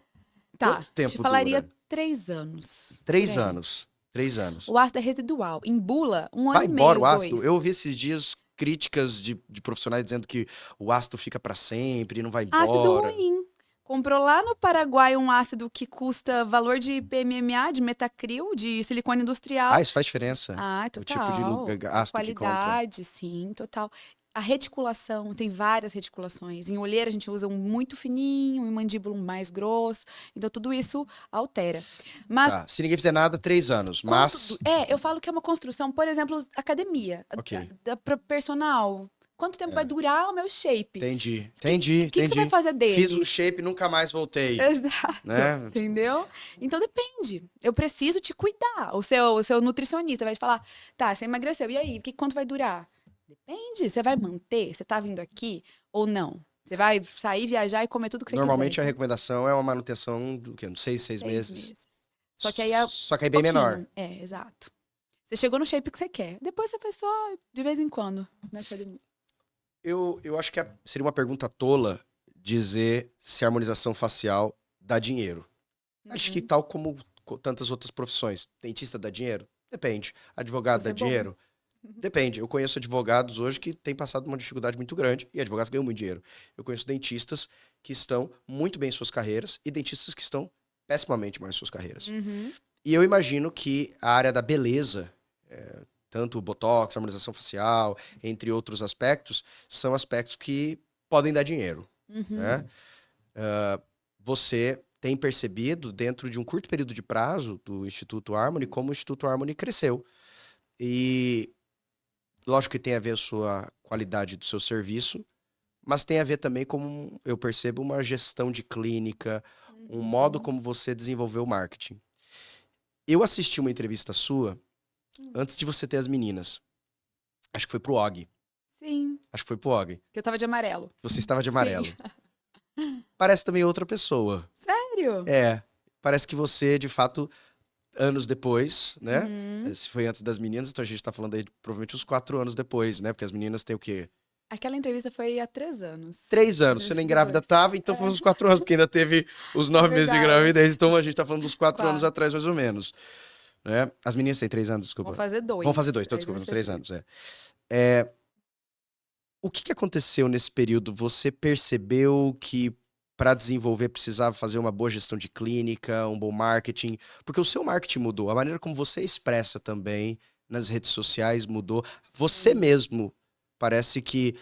Tá, Quanto te tempo falaria dura? 3 anos. 3 por aí. anos. 3 anos. O ácido é residual. Em bula, 1 ano Vai e embora meio, o ácido? 2. Eu ouvi esses dias críticas de profissionais dizendo que o ácido fica pra sempre, não vai Ácido embora. ruim. Comprou lá no Paraguai um ácido que custa valor de PMMA, de metacril, de silicone industrial. Isso faz diferença. Ah, O tipo de total. A ácido que compra. qualidade, sim, total. A reticulação, tem várias reticulações. Em olheira a gente usa um muito fininho, em mandíbula um mais grosso. Então tudo isso altera. Mas Tá, se ninguém fizer nada, 3 anos. Mas. eu falo que é uma construção, por exemplo, academia, Ok. personal. Quanto tempo vai durar o meu shape? Entendi. O que você vai fazer dele? Fiz um shape, nunca mais voltei. Exato. Né? Entendeu? Então depende. Eu preciso te cuidar. O seu nutricionista vai te falar: tá, você emagreceu. E aí, quanto vai durar? Depende. Você vai manter? Você tá vindo aqui ou não? Você vai sair, viajar e comer tudo que você Normalmente quiser. a recomendação é uma manutenção do quê? Uns 6 6 meses. Só que aí é Só que aí bem menor. exato. Você chegou no shape que você quer. Depois você faz só de vez em quando na academia. Eu acho que seria uma pergunta tola dizer se a harmonização facial dá dinheiro. Acho que tal como tantas outras profissões. Dentista dá dinheiro? Depende. Advogado Você dá é bom. dinheiro? Depende. Eu conheço advogados hoje que têm passado uma dificuldade muito grande e advogados ganham muito dinheiro. Eu conheço dentistas que estão muito bem em suas carreiras e dentistas que estão pessimamente mal em suas carreiras. Uhum. E eu imagino que a área da beleza, tanto o botox, a harmonização facial, entre outros aspectos, são aspectos que podem dar dinheiro. Uhum. Né? você tem percebido, dentro de um curto período de prazo do Instituto Harmony, como o Instituto Harmony cresceu. E lógico que tem a ver a sua qualidade do seu serviço, mas tem a ver também com, eu percebo, uma gestão de clínica, um modo Uhum. como você desenvolveu o marketing. Eu assisti uma entrevista sua antes de você ter as meninas. Acho que foi pro Og. Sim, Acho que foi pro Og. que eu tava de amarelo. Você estava de Sim. amarelo. Parece também outra pessoa. Sério? É. Parece que você, de fato, anos depois, né? Uhum. Se foi antes das meninas, então a gente tá falando aí de, provavelmente uns 4 anos depois, né? Porque as meninas têm o quê? Aquela entrevista foi há 3 anos. 3 anos. Mas Você eu nem fiz grávida 2. tava, então foi uns 4 anos, porque ainda teve os É 9 meses de verdade. gravidez. Então a gente tá falando dos 4 anos 4. atrás, mais ou menos. Né? As meninas têm 3 anos, Vou desculpa. fazer 2. Vão fazer 2, então Aí desculpa, vai uns ser 3 3. anos, é. O que aconteceu nesse período? Você percebeu que para desenvolver precisava fazer uma boa gestão de clínica, um bom marketing? Porque o seu marketing mudou, a maneira como você expressa também nas redes sociais mudou. Você Sim, mesmo parece que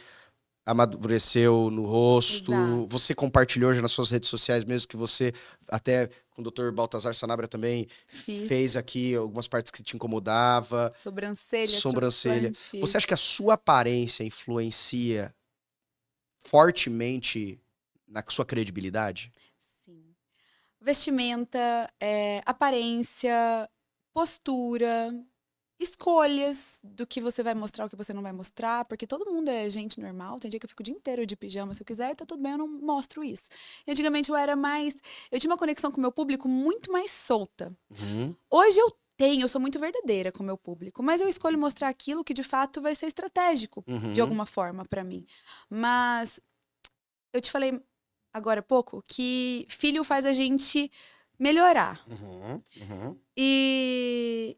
amadureceu no rosto. exato. Você compartilhou já nas suas redes sociais, mesmo que você, até com o Dr. Baltazar Sanabria também, Fiz. fez aqui algumas partes que te incomodava, Sobrancelha, sobrancelha. transplante, Você fiz. acha que a sua aparência influencia fortemente na sua credibilidade? Sim. Vestimenta, aparência, postura, escolhas do que você vai mostrar, o que você não vai mostrar, porque todo mundo é gente normal. Tem dia que eu fico o dia inteiro de pijama, se eu quiser, tá tudo bem, eu não mostro isso. E antigamente eu tinha uma conexão com o meu público muito mais solta. Uhum, Hoje eu sou muito verdadeira com o meu público, mas eu escolho mostrar aquilo que de fato vai ser estratégico, de uhum, alguma forma, pra mim. Mas eu te falei agora há pouco que filho faz a gente melhorar. uhum, uhum. E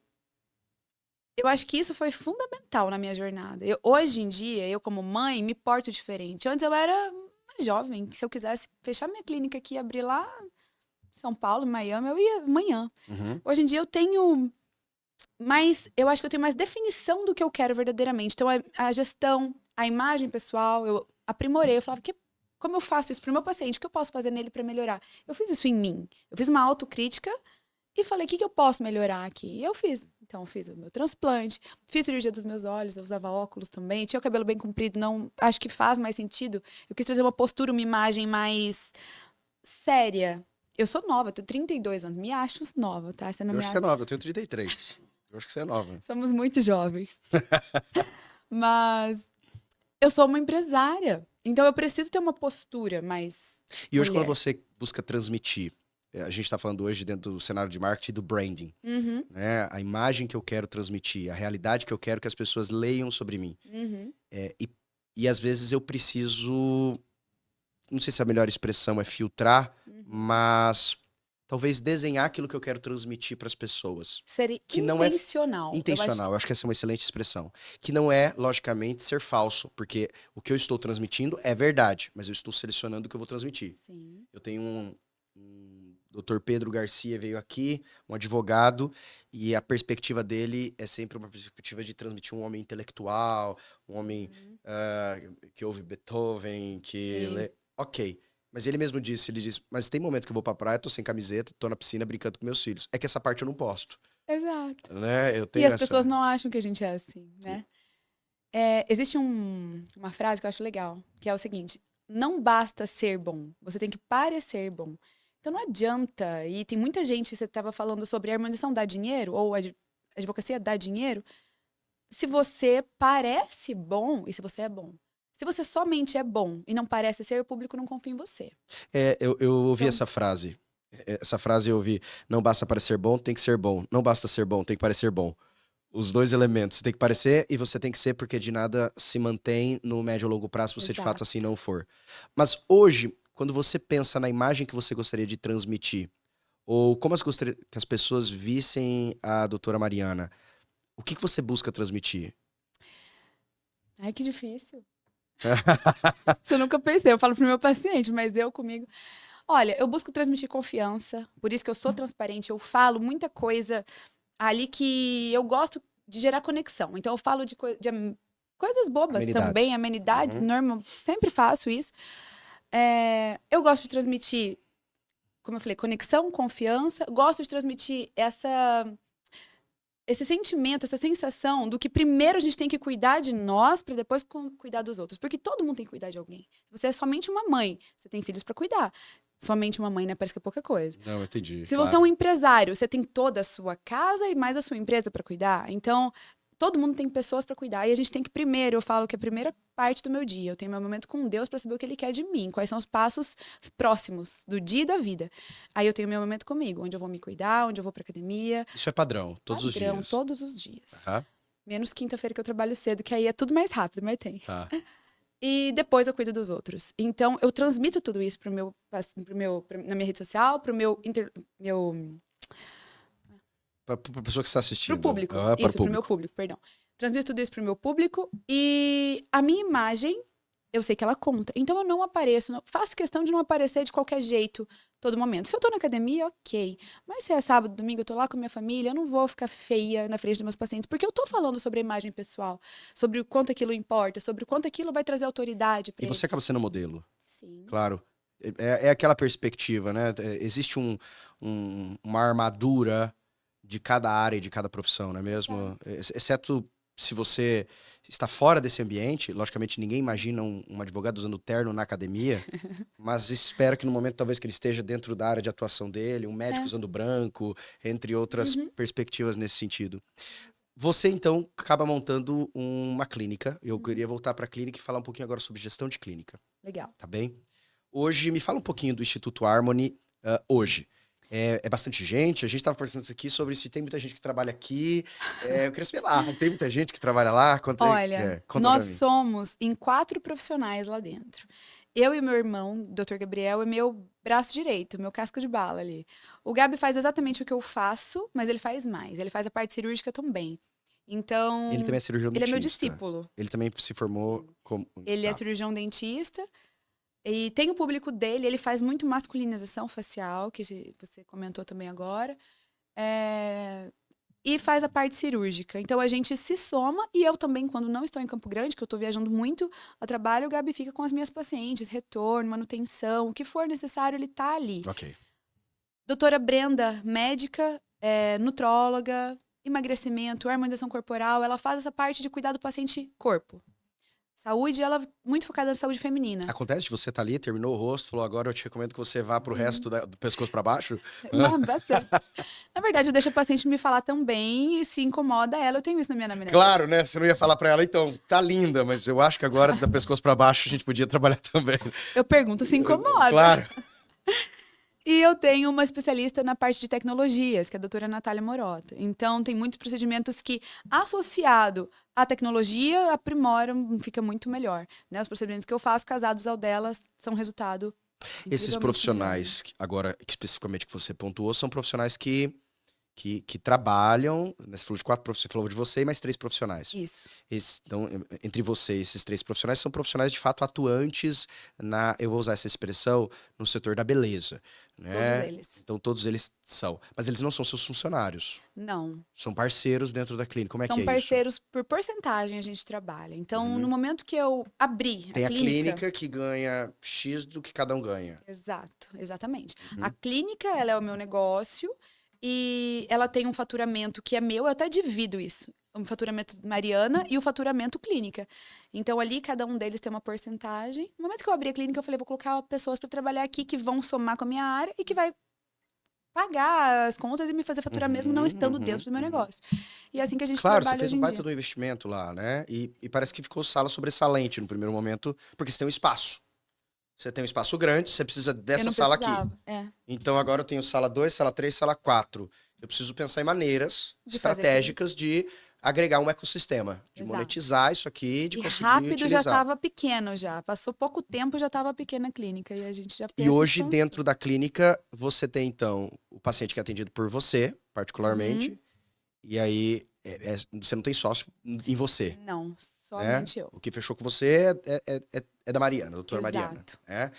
eu acho que isso foi fundamental na minha jornada. Hoje em dia, eu como mãe, me porto diferente. Antes eu era mais jovem, que se eu quisesse fechar minha clínica aqui e abrir lá em São Paulo, em Miami, eu ia amanhã. Uhum. Hoje em dia eu tenho mais, eu acho que eu tenho mais definição do que eu quero verdadeiramente. Então a gestão, a imagem pessoal, eu aprimorei. Eu falava como eu faço isso pro meu paciente? O que eu posso fazer nele para melhorar? Eu fiz isso em mim. Eu fiz uma autocrítica e falei, o que eu posso melhorar aqui? E eu fiz. Então, eu fiz o meu transplante, fiz cirurgia dos meus olhos, eu usava óculos também, tinha o cabelo bem comprido, não acho que faz mais sentido. Eu quis trazer uma postura, uma imagem mais séria. Eu sou nova, eu tenho 32 anos, me acho nova, tá? Você não Eu me acho que você é acha? nova, eu tenho 33. Eu acho que você é nova. Somos muito jovens. Mas eu sou uma empresária, então eu preciso ter uma postura mais E hoje, quando mulher. você busca transmitir, a gente está falando hoje dentro do cenário de marketing do branding, Uhum, né? A imagem que eu quero transmitir, a realidade que eu quero que as pessoas leiam sobre mim. uhum, E às vezes eu preciso, não sei se a melhor expressão é filtrar, uhum. mas talvez desenhar aquilo que eu quero transmitir para as pessoas. Ser Que não é intencional. Eu acho. intencional, eu acho que essa é uma excelente expressão. Que não é, logicamente, ser falso, porque o que eu estou transmitindo é verdade, mas eu estou selecionando o que eu vou transmitir. Sim. Eu tenho um Dr. Pedro Garcia veio aqui, um advogado, e a perspectiva dele é sempre uma perspectiva de transmitir um homem intelectual, um homem Uhum. ah, que ouve Beethoven, que Sim. lê. Ok. Mas ele mesmo disse, ele disse, mas tem momentos que eu vou pra praia, tô sem camiseta, tô na piscina brincando com meus filhos. É que essa parte eu não posto, Exato. né? Eu E tenho as essa. pessoas não acham que a gente é assim, né? Existe uma frase que eu acho legal, que é o seguinte: não basta ser bom, você tem que parecer bom. Então não adianta, e tem muita gente, você estava falando sobre a harmonização dá dinheiro, ou a advocacia dá dinheiro, se você parece bom e se você é bom. Se você somente é bom e não parece ser, o público não confia em você. Eu ouvi Então, essa frase. Essa frase eu ouvi. Não basta parecer bom, tem que ser bom. Não basta ser bom, tem que parecer bom. Os dois elementos. Você tem que parecer e você tem que ser, porque de nada se mantém no médio ou longo prazo se você de fato assim exato. não for. Mas hoje, quando você pensa na imagem que você gostaria de transmitir, ou como gostaria que as pessoas vissem a doutora Mariana, o que você busca transmitir? Ai, que difícil. Isso eu nunca pensei. Eu falo pro meu paciente, mas eu comigo. Olha, eu busco transmitir confiança, por isso que eu sou transparente, eu falo muita coisa ali que eu gosto de gerar conexão. Então eu falo coisas bobas também, Amenidades. amenidades, Uhum. normal, sempre faço isso. Eu gosto de transmitir como eu falei, conexão, confiança. Gosto de transmitir esse sentimento, essa sensação do que primeiro a gente tem que cuidar de nós para depois cuidar dos outros. Porque todo mundo tem que cuidar de alguém. Você é somente uma mãe, você tem filhos para cuidar. Somente uma mãe, né? Parece que é pouca coisa. Não, eu entendi. Se você é um empresário, você tem toda a sua casa e mais a sua empresa para cuidar. Então, todo mundo tem pessoas para cuidar. E a gente tem que primeiro, eu falo que a primeira parte do meu dia, eu tenho meu momento com Deus para saber o que Ele quer de mim. Quais são os passos próximos do dia e da vida. Aí eu tenho meu momento comigo, onde eu vou me cuidar, onde eu vou pra academia. Isso é padrão, todos os Padrão, dias. todos os dias. Aham. Menos quinta-feira que eu trabalho cedo, que aí é tudo mais rápido, mas tem. Tá. E depois eu cuido dos outros. Então, eu transmito tudo isso na minha rede social, Pra pessoa que está assistindo. pro público. Ah, para o Isso, pro meu público. público, perdão. Transmito tudo isso pro meu público e a minha imagem, eu sei que ela conta. Então eu não apareço, faço questão de não aparecer de qualquer jeito, todo momento. Se eu tô na academia, ok. Mas se é sábado, domingo, eu tô lá com a minha família, eu não vou ficar feia na frente dos meus pacientes, porque eu tô falando sobre a imagem pessoal, sobre o quanto aquilo importa, sobre o quanto aquilo vai trazer autoridade pra E ele. você acaba sendo modelo, Sim. claro. É aquela perspectiva, né? Existe uma armadura de cada área e de cada profissão, não é mesmo? Exceto se você está fora desse ambiente, logicamente ninguém imagina um advogado usando terno na academia, mas espero que no momento talvez que ele esteja dentro da área de atuação dele, um médico usando branco, entre outras perspectivas nesse sentido. Você, então, acaba montando uma clínica. Eu queria voltar para a clínica e falar um pouquinho agora sobre gestão de clínica. Legal. Tá bem? Hoje, me fala um pouquinho do Instituto Harmony hoje. É bastante gente, a gente estava conversando isso aqui sobre se tem muita gente que trabalha aqui. Eu queria saber lá, tem muita gente que trabalha lá? Olha, Conta nós pra mim. somos em 4 profissionais lá dentro. Eu e meu irmão, Dr. Gabriel, é meu braço direito, meu casco de bala ali. O Gabi faz exatamente o que eu faço, mas ele faz mais. Ele faz a parte cirúrgica também. Então, Ele também é cirurgião ele é meu dentista. discípulo. Ele também se formou como... Ele é Tá. cirurgião dentista. E tem o público dele, ele faz muito masculinização facial, que você comentou também agora. E faz a parte cirúrgica. Então a gente se soma e eu também, quando não estou em Campo Grande, que eu estou viajando muito a trabalho, o Gabi fica com as minhas pacientes, retorno, manutenção, o que for necessário, ele tá ali. Ok. Doutora Brenda, médica, nutróloga, emagrecimento, harmonização corporal, ela faz essa parte de cuidar do paciente corpo. Saúde, ela é muito focada na saúde feminina. Acontece de você estar ali, terminou o rosto, falou agora eu te recomendo que você vá pro resto do pescoço para baixo? Não, bastante. Na verdade, eu deixo a paciente me falar também e se incomoda ela, eu tenho isso na minha anamnese. Claro, né? Você não ia falar para ela, então, tá linda, mas eu acho que agora da pescoço para baixo a gente podia trabalhar também. Eu pergunto se incomoda. Claro. E eu tenho uma especialista na parte de tecnologias, que é a doutora Natália Morota. Então, tem muitos procedimentos que, associado à tecnologia, aprimoram, fica muito melhor. Né? Os procedimentos que eu faço, casados ao delas, são resultado. Esses profissionais, agora, especificamente que você pontuou, são profissionais que trabalham, né, você falou de 4 você falou de você e mais 3 profissionais. Isso. Então, entre você e esses 3 profissionais, são profissionais de fato atuantes eu vou usar essa expressão, no setor da beleza. Né? Todos eles. Então, todos eles são. Mas eles não são seus funcionários. Não. São parceiros dentro da clínica. Como é que é São isso? parceiros por porcentagem a gente trabalha. Então, no momento que eu abri Tem a clínica... clínica que ganha X do que cada um ganha. Exato, exatamente. A clínica, ela é o meu negócio e ela tem um faturamento que é meu, eu até divido isso. O faturamento Mariana e o faturamento clínica. Então, ali, cada um deles tem uma porcentagem. No momento que eu abri a clínica, eu falei, vou colocar pessoas para trabalhar aqui que vão somar com a minha área e que vai pagar as contas e me fazer faturar mesmo não estando dentro do meu negócio. E é assim que a gente Claro, trabalha você fez hoje um em baita dia. do investimento lá, né? E parece que ficou sala sobressalente no primeiro momento, porque você tem um espaço. Você tem um espaço grande, você precisa Eu dessa não sala aqui. precisava. É. Então agora eu tenho sala 2, sala 3, sala 4. Eu preciso pensar em maneiras De fazer estratégicas de agregar um ecossistema, de Exato. monetizar isso aqui, de E conseguir rápido já utilizar. estava pequeno já. Passou pouco tempo, já estava pequena a clínica. E a gente já E fez hoje, essa dentro da clínica, você tem, então, o paciente que é atendido por você, particularmente, e aí você não tem sócio em você. Não, Né? somente eu. O que fechou com você é da Mariana, doutora Mariana. Exato. Né?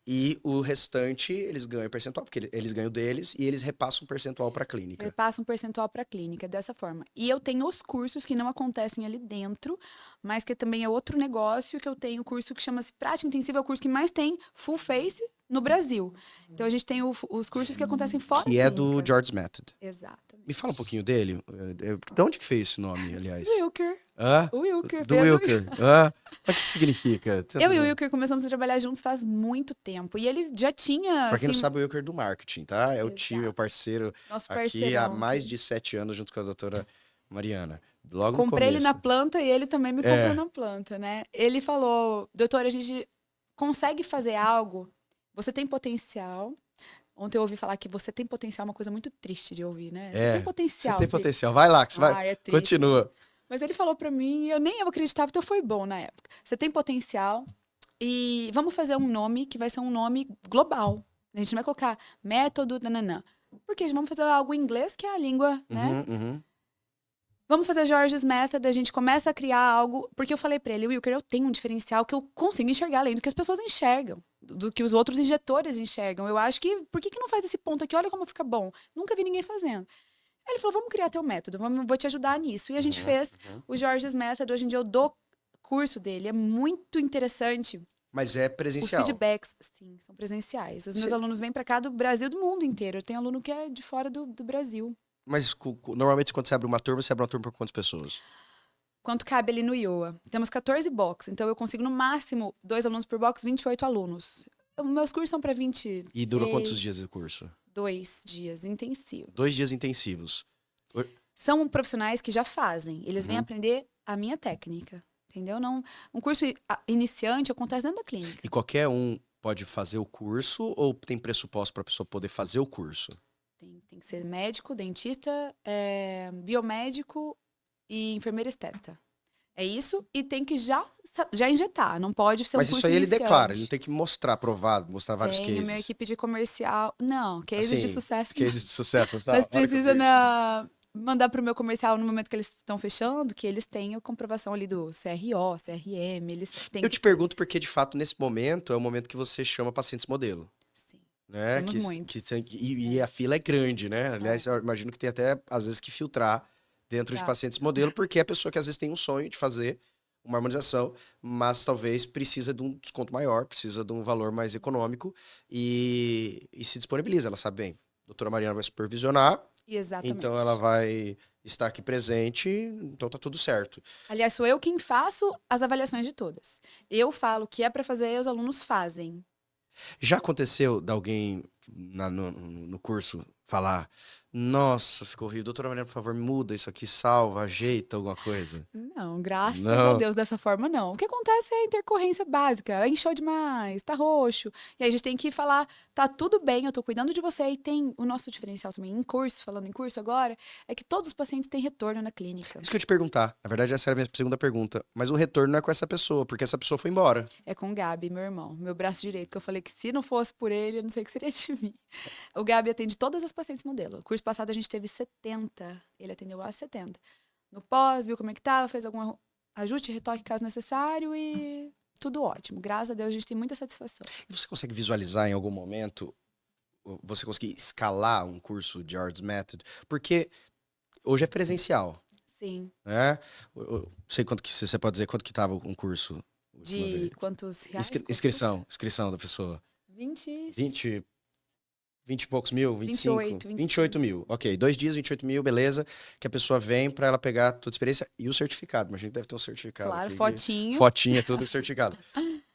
E o restante, eles ganham percentual, porque eles ganham deles e eles repassam um percentual para a clínica. Ele passa um percentual para a clínica dessa forma. E eu tenho os cursos que não acontecem ali dentro, mas que também é outro negócio, que eu tenho o curso que chama-se Prática Intensiva, é o curso que mais tem full face no Brasil. Então a gente tem os cursos que acontecem fora Que é do clínica. George's Method. Exatamente. Me fala um pouquinho dele. De onde que fez esse nome, aliás? Wilker. Hã? O Wilker. Do fez o Wilker. Hã? Mas o que significa? Eu e o Wilker começamos a trabalhar juntos faz muito tempo. E ele já tinha, Pra quem não assim, sabe, o Wilker é do marketing, tá? É o time, é o exato, parceiro nosso aqui há parceirão. mais de 7 anos junto com a doutora Mariana. Logo no Comprei ele na começo. planta e ele também me comprou É. na planta, né? Ele falou, doutora, a gente consegue fazer algo, você tem potencial. Ontem eu ouvi falar que você tem potencial, uma coisa muito triste de ouvir, né? Você tem Você potencial. tem Eu falei, potencial. Vai lá, que você vai. é triste, né? Continua. Mas ele falou pra mim, eu nem eu acreditava, então foi bom na época. Você tem potencial e vamos fazer um nome que vai ser um nome global. A gente não vai colocar método, nananã. Porque vamos fazer algo em inglês, que é a língua, né? Uhum. Vamos fazer George's Method, a gente começa a criar algo. Porque eu falei pra ele, Wilker, eu tenho um diferencial que eu consigo enxergar além do que as pessoas enxergam, do que os outros injetores enxergam. Eu acho que, por que não faz esse ponto aqui? Olha como fica bom. Nunca vi ninguém fazendo. Aí ele falou, vamos criar teu método, vou te ajudar nisso. E a gente fez o George's Method, hoje em dia eu dou curso dele, é muito interessante. Mas é Os presencial. feedbacks, sim, são presenciais. Os meus Sim. alunos vêm pra cá do Brasil e do mundo inteiro. Eu tenho aluno que é de fora do Brasil. Mas normalmente quando você abre uma turma, você abre uma turma por quantas pessoas? Quanto cabe ali no IOA? Temos 14 box, então eu consigo no máximo 2 alunos por box, 28 alunos. Meus cursos são para 20. E dura quantos dias o curso? 2 dias intensivos. 2 dias intensivos. São profissionais que já fazem. Eles vêm aprender a minha técnica. Entendeu? Não, um curso iniciante acontece dentro da clínica. E qualquer um pode fazer o curso ou tem pressuposto para a pessoa poder fazer o curso? Tem que ser médico, dentista, biomédico e enfermeira esteta. É isso. E tem que já injetar. Não pode ser um Mas curso isso aí ele iniciante. declara, ele não tem que mostrar, provar, mostrar vários Tenho cases. minha equipe de comercial. Não, cases Assim, de sucesso. cases de sucesso. Não. Mas precisa mandar pro meu comercial no momento que eles estão fechando, que eles tenham comprovação ali do CRO, CRM. Eles têm Eu te pergunto porque, de fato, nesse momento é o momento que você chama pacientes modelo. Sim. Né? Temos muitos. E a fila é grande, né? Aliás, eu imagino que tem até, às vezes, que filtrar dentro de pacientes modelo, porque é a pessoa que às vezes tem um sonho de fazer uma harmonização, mas talvez precisa de um desconto maior, precisa de um valor mais econômico e se disponibiliza. Ela sabe bem, a doutora Mariana vai supervisionar, Exatamente. então ela vai estar aqui presente, então tá tudo certo. Aliás, sou eu quem faço as avaliações de todas. Eu falo o que é para fazer e os alunos fazem. Já aconteceu de alguém no curso falar: nossa, ficou horrível, doutora Mariana, por favor, muda isso aqui, salva, ajeita alguma coisa? Não, graças Não. a Deus, dessa forma não. O que acontece é a intercorrência básica. Inchou demais, tá roxo. E aí a gente tem que falar, tá tudo bem, eu tô cuidando de você. E tem o nosso diferencial também em curso, falando em curso agora, é que todos os pacientes têm retorno na clínica. Isso que eu ia te perguntar. Na verdade, essa era a minha segunda pergunta. Mas o retorno não é com essa pessoa, porque essa pessoa foi embora. É com o Gabi, meu irmão, meu braço direito, que eu falei que se não fosse por ele, eu não sei o que seria de mim. O Gabi atende todas as pacientes modelo. O curso passado a gente teve 70, ele atendeu a 70. No pós, viu como é que tava, fez algum ajuste, retoque caso necessário e tudo ótimo. Graças a Deus a gente tem muita satisfação. E você consegue visualizar em algum momento, você conseguir escalar um curso de George's Method? Porque hoje é presencial, Sim. né? Eu sei quanto que você pode dizer quanto que tava um curso. De quantos reais? Inscrição da pessoa. 20 e poucos mil, 25? 28 mil. Ok, 2 dias, 28 mil, beleza. Que a pessoa vem pra ela pegar toda a experiência e o certificado. Imagina que deve ter um certificado. Claro, aqui, fotinho. Fotinha, tudo certificado.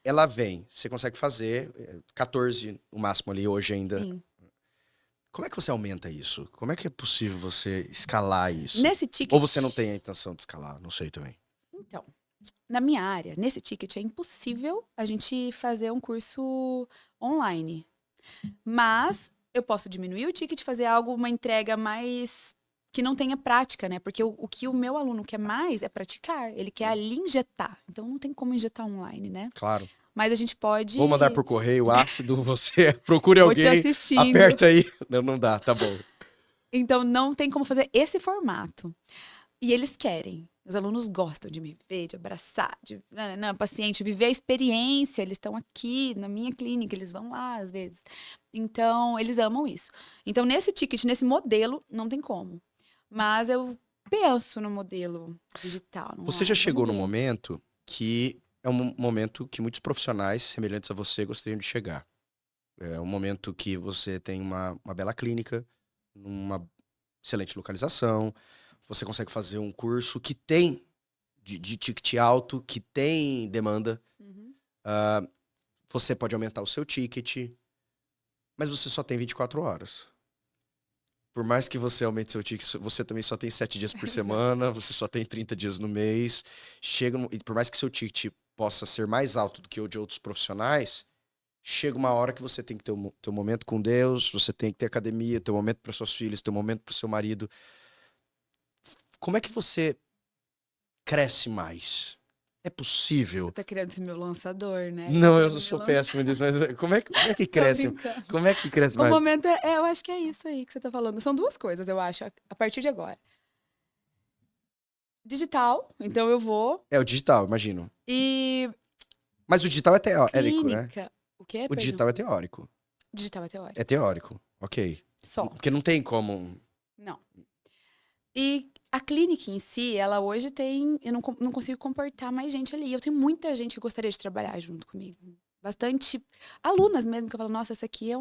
Ela vem, você consegue fazer 14 o máximo ali hoje ainda. Sim. Como é que você aumenta isso? Como é que é possível você escalar isso? Nesse ticket... Ou você não tem a intenção de escalar? Não sei também. Então, na minha área, nesse ticket é impossível a gente fazer um curso online. Mas eu posso diminuir o ticket, fazer algo, uma entrega mais que não tenha prática, né? Porque o que o meu aluno quer mais é praticar. Ele quer ali injetar. Então não tem como injetar online, né? Claro. Mas a gente pode... Vou mandar por correio ácido, você procure Vou alguém, te assistindo. aperta aí. Não dá, tá bom. Então não tem como fazer esse formato. E eles querem. Os alunos gostam de me ver, de abraçar, de paciente, viver a experiência. Eles estão aqui na minha clínica, eles vão lá às vezes. Então, eles amam isso. Então, nesse ticket, nesse modelo, não tem como. Mas eu penso no modelo digital. Você já chegou no momento que é um momento que muitos profissionais semelhantes a você gostariam de chegar. É um momento que você tem uma bela clínica, numa excelente localização, você consegue fazer um curso que tem de ticket alto, que tem demanda, Uhum. você pode aumentar o seu ticket, mas você só tem 24 horas. Por mais que você aumente seu ticket, você também só tem 7 dias por Exato. semana, você só tem 30 dias no mês. E por mais que seu ticket possa ser mais alto do que o de outros profissionais, chega uma hora que você tem que ter teu momento com Deus, você tem que ter academia, ter um momento para suas filhas, ter um momento para o seu marido. Como é que você cresce mais? É possível? Você tá querendo ser meu lançador, né? Não, eu Querendo me sou lançar. péssimo nisso, mas como é que Tô cresce? brincando. Como é que cresce O mais? momento eu acho que é isso aí que você tá falando. São duas coisas, eu acho, a partir de agora. Digital, então eu vou. É o digital, imagino. E Mas o digital é teórico, né? clínica. O quê? O Perdão. digital é teórico. Digital é É teórico. teórico, ok. Só. Porque não tem como. Não. E a clínica em si, ela hoje tem. Eu não consigo comportar mais gente ali. Eu tenho muita gente que gostaria de trabalhar junto comigo. Bastante alunas mesmo, que eu falo, nossa, essa aqui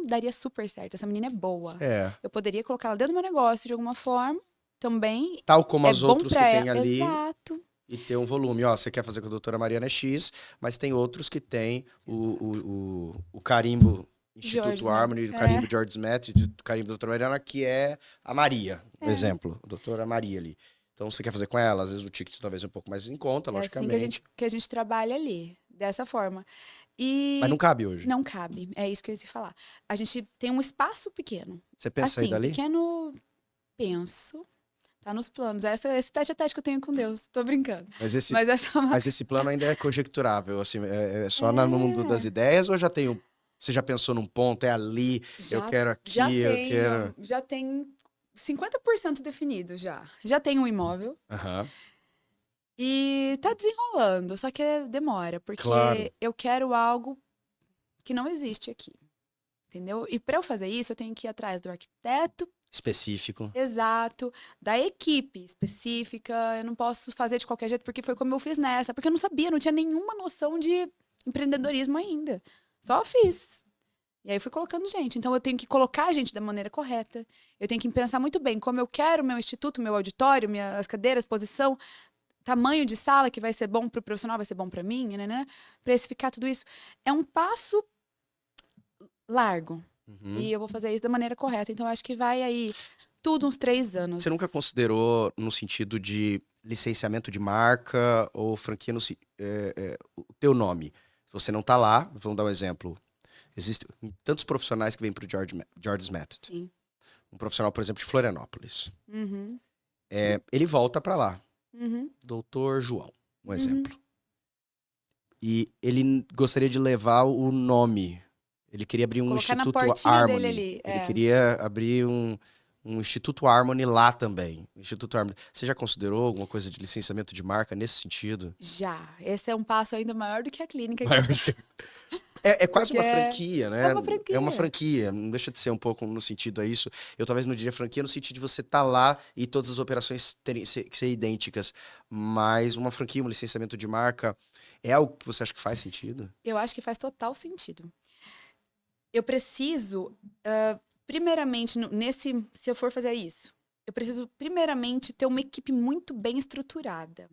daria super certo. Essa menina é boa. É. Eu poderia colocá-la dentro do meu negócio de alguma forma também. Tal como É as bom outros que pra tem ela. ali Exato. e ter um volume. Ó, você quer fazer com a doutora Mariana X, mas tem outros que tem o carimbo Instituto George, né? Harmony, o carimbo George Smith, o carimbo doutora Mariana, que é a Maria, um exemplo. A doutora Maria ali. Então, você quer fazer com ela, às vezes o ticket talvez é um pouco mais em conta, É assim logicamente. que a gente trabalha ali, dessa forma. Mas não E cabe hoje. não cabe, é isso que eu ia te falar. A gente tem um espaço pequeno. Você pensa em sair Assim, dali? pequeno, penso. Tá nos planos. Esse tete a tete que eu tenho com Deus. Tô brincando. Mas esse, Mas essa é uma. mas esse plano ainda é conjecturável, assim, é só no mundo das É, ideias ou já tem você já pensou num ponto, é ali, eu quero já aqui, eu quero... tenho. Já tem 50% definido já. Já tenho um imóvel. Aham, E tá desenrolando, só que demora, claro, porque eu quero algo que não existe aqui. Entendeu? E para eu fazer isso, eu tenho que ir atrás do arquiteto específico. exato, da equipe específica. Eu não posso fazer de qualquer jeito, porque foi como eu fiz nessa. Porque eu não sabia, não tinha nenhuma noção de empreendedorismo ainda. Só fiz. E aí eu fui colocando gente. Então eu tenho que colocar a gente da maneira correta. Eu tenho que pensar muito bem como eu quero o meu instituto, meu auditório, minhas cadeiras, posição, tamanho de sala que vai ser bom para o profissional, vai ser bom para mim, né? Precificar tudo isso. É um passo largo. Uhum. E eu vou fazer isso da maneira correta. Então, eu acho que vai aí tudo uns 3 anos. Você nunca considerou no sentido de licenciamento de marca ou franquia o teu nome? Se você não tá lá, vamos dar um exemplo. Existem tantos profissionais que vêm pro George's Method. Sim. Um profissional, por exemplo, de Florianópolis. Uhum. Ele volta para lá. Uhum. Doutor João, um Uhum. exemplo. E ele gostaria de levar o nome. Ele queria abrir um Colocar na Instituto portinha Harmony. dele ali. Ele É. queria abrir um Instituto Harmony lá também. Instituto Harmony. Você já considerou alguma coisa de licenciamento de marca nesse sentido? Já. Esse é um passo ainda maior do que a clínica. Maior que- É quase uma Porque franquia, né? é uma franquia. É uma franquia, não deixa de ser um pouco no sentido a isso. Eu talvez não diria franquia no sentido de você estar lá e todas as operações ser idênticas. Mas uma franquia, um licenciamento de marca, é algo que você acha que faz sentido? Eu acho que faz total sentido. Eu preciso, primeiramente, se eu for fazer isso, eu preciso, primeiramente, ter uma equipe muito bem estruturada.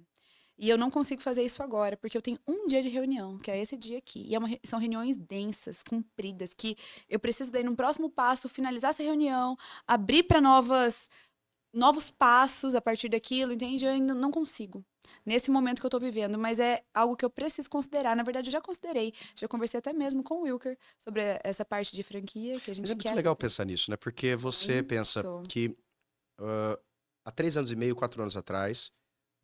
E eu não consigo fazer isso agora, porque eu tenho um dia de reunião, que é esse dia aqui. E são reuniões densas, compridas, que eu preciso daí, num próximo passo, finalizar essa reunião, abrir para novos passos a partir daquilo, entende? Eu ainda não consigo. Nesse momento que eu tô vivendo, mas é algo que eu preciso considerar. Na verdade, eu já considerei. Já conversei até mesmo com o Wilker sobre essa parte de franquia que a gente Mas é muito quer legal fazer. pensar nisso, né? Porque você pensa Muito. que há 3 anos e meio, 4 anos atrás,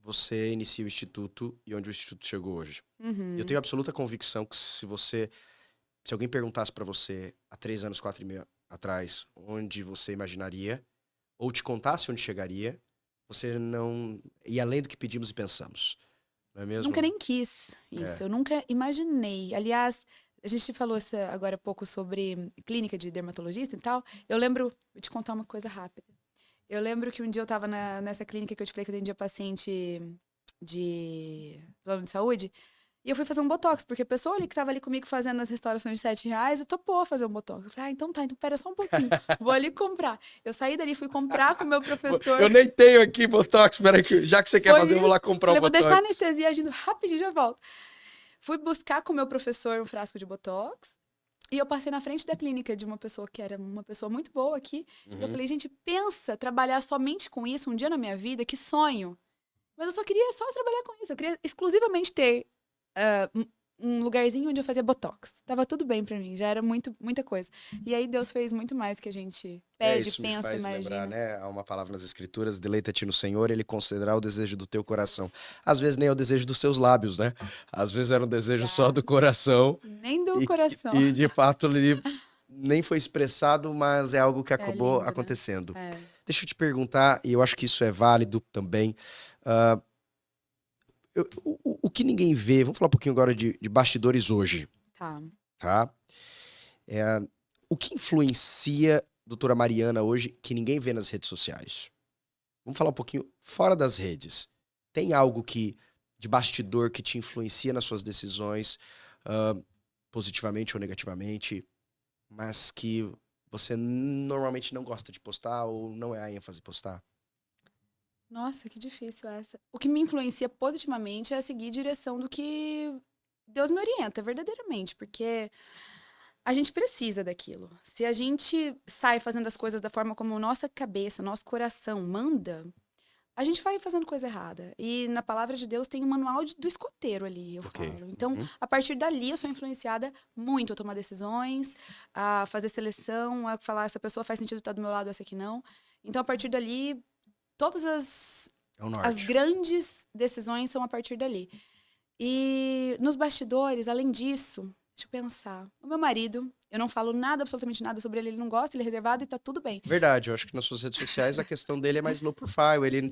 você inicia o Instituto e onde o Instituto chegou hoje. Uhum. Eu tenho absoluta convicção que se alguém perguntasse pra você há 3 anos, 4 e meio atrás, onde você imaginaria, ou te contasse onde chegaria, você não ia além do que pedimos e pensamos. Não é mesmo? Nunca nem quis isso. Eu nunca imaginei. Aliás, a gente falou agora há pouco sobre clínica de dermatologista e tal. Eu lembro, vou te contar uma coisa rápida. Eu lembro que um dia eu tava nessa clínica que eu te falei que eu atendia paciente de plano de saúde. E eu fui fazer um botox, porque a pessoa ali que tava ali comigo fazendo as restaurações de R$ 7, topou fazer um botox. Eu falei, então tá, então pera só um pouquinho. Vou ali comprar. Eu saí dali, fui comprar com o meu professor. Eu nem tenho aqui Botox, peraí, já que você quer Foi fazer, eu vou lá comprar falei, o vou deixar a Botox. anestesia agindo rapidinho, já volto. Fui buscar com o meu professor um frasco de botox. E eu passei na frente da clínica de uma pessoa que era uma pessoa muito boa aqui. E eu falei, gente, pensa trabalhar somente com isso um dia na minha vida, que sonho. Mas eu só queria só trabalhar com isso. Eu queria exclusivamente ter um lugarzinho onde eu fazia botox. Tava tudo bem pra mim, já era muita coisa. E aí Deus fez muito mais que a gente pede, Isso me pensa, faz imagina. lembrar, né? Há uma palavra nas escrituras, deleita-te no Senhor, ele concederá o desejo do teu coração. Às vezes nem é o desejo dos seus lábios, né? Às vezes era um desejo só do coração Nem do e, coração. e de fato ele nem foi expressado, mas é algo que É acabou lindo, né? acontecendo. É. Deixa eu te perguntar, e eu acho que isso é válido também. O que ninguém vê, vamos falar um pouquinho agora de bastidores hoje, Tá. tá? O que influencia doutora Mariana hoje que ninguém vê nas redes sociais? Vamos falar um pouquinho fora das redes. Tem algo de bastidor que te influencia nas suas decisões, positivamente ou negativamente, mas que você normalmente não gosta de postar ou não é a ênfase postar? Nossa, que difícil essa. O que me influencia positivamente é seguir a direção do que Deus me orienta, verdadeiramente, porque a gente precisa daquilo. Se a gente sai fazendo as coisas da forma como nossa cabeça, nosso coração manda, a gente vai fazendo coisa errada. E na palavra de Deus tem um manual do escoteiro ali, eu Ok. falo. Então, a partir dali, eu sou influenciada muito a tomar decisões, a fazer seleção, a falar essa pessoa faz sentido estar do meu lado, essa aqui não. Então, a partir dali, todas É o as norte. grandes decisões são a partir dali. E nos bastidores, além disso, deixa eu pensar. O meu marido, eu não falo nada, absolutamente nada sobre ele não gosta, ele é reservado e tá tudo bem. Verdade, eu acho que nas suas redes sociais a questão dele é mais low profile.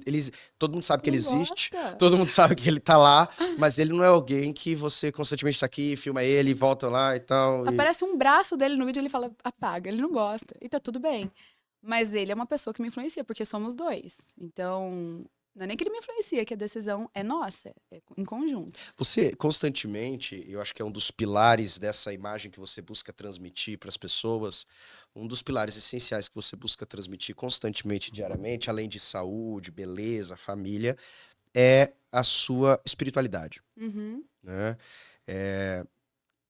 Todo mundo sabe que ele Não existe, gosta. todo mundo sabe que ele tá lá, mas ele não é alguém que você constantemente tá aqui, filma ele, volta lá e tal. Aparece um braço dele no vídeo e ele fala, apaga, ele não gosta. E tá tudo bem. Mas ele é uma pessoa que me influencia, porque somos dois. Então, não é nem que ele me influencia, que a decisão é nossa, é em conjunto. Você constantemente, eu acho que é um dos pilares dessa imagem que você busca transmitir para as pessoas, um dos pilares essenciais que você busca transmitir constantemente, diariamente, além de saúde, beleza, família, é a sua espiritualidade, Uhum. né?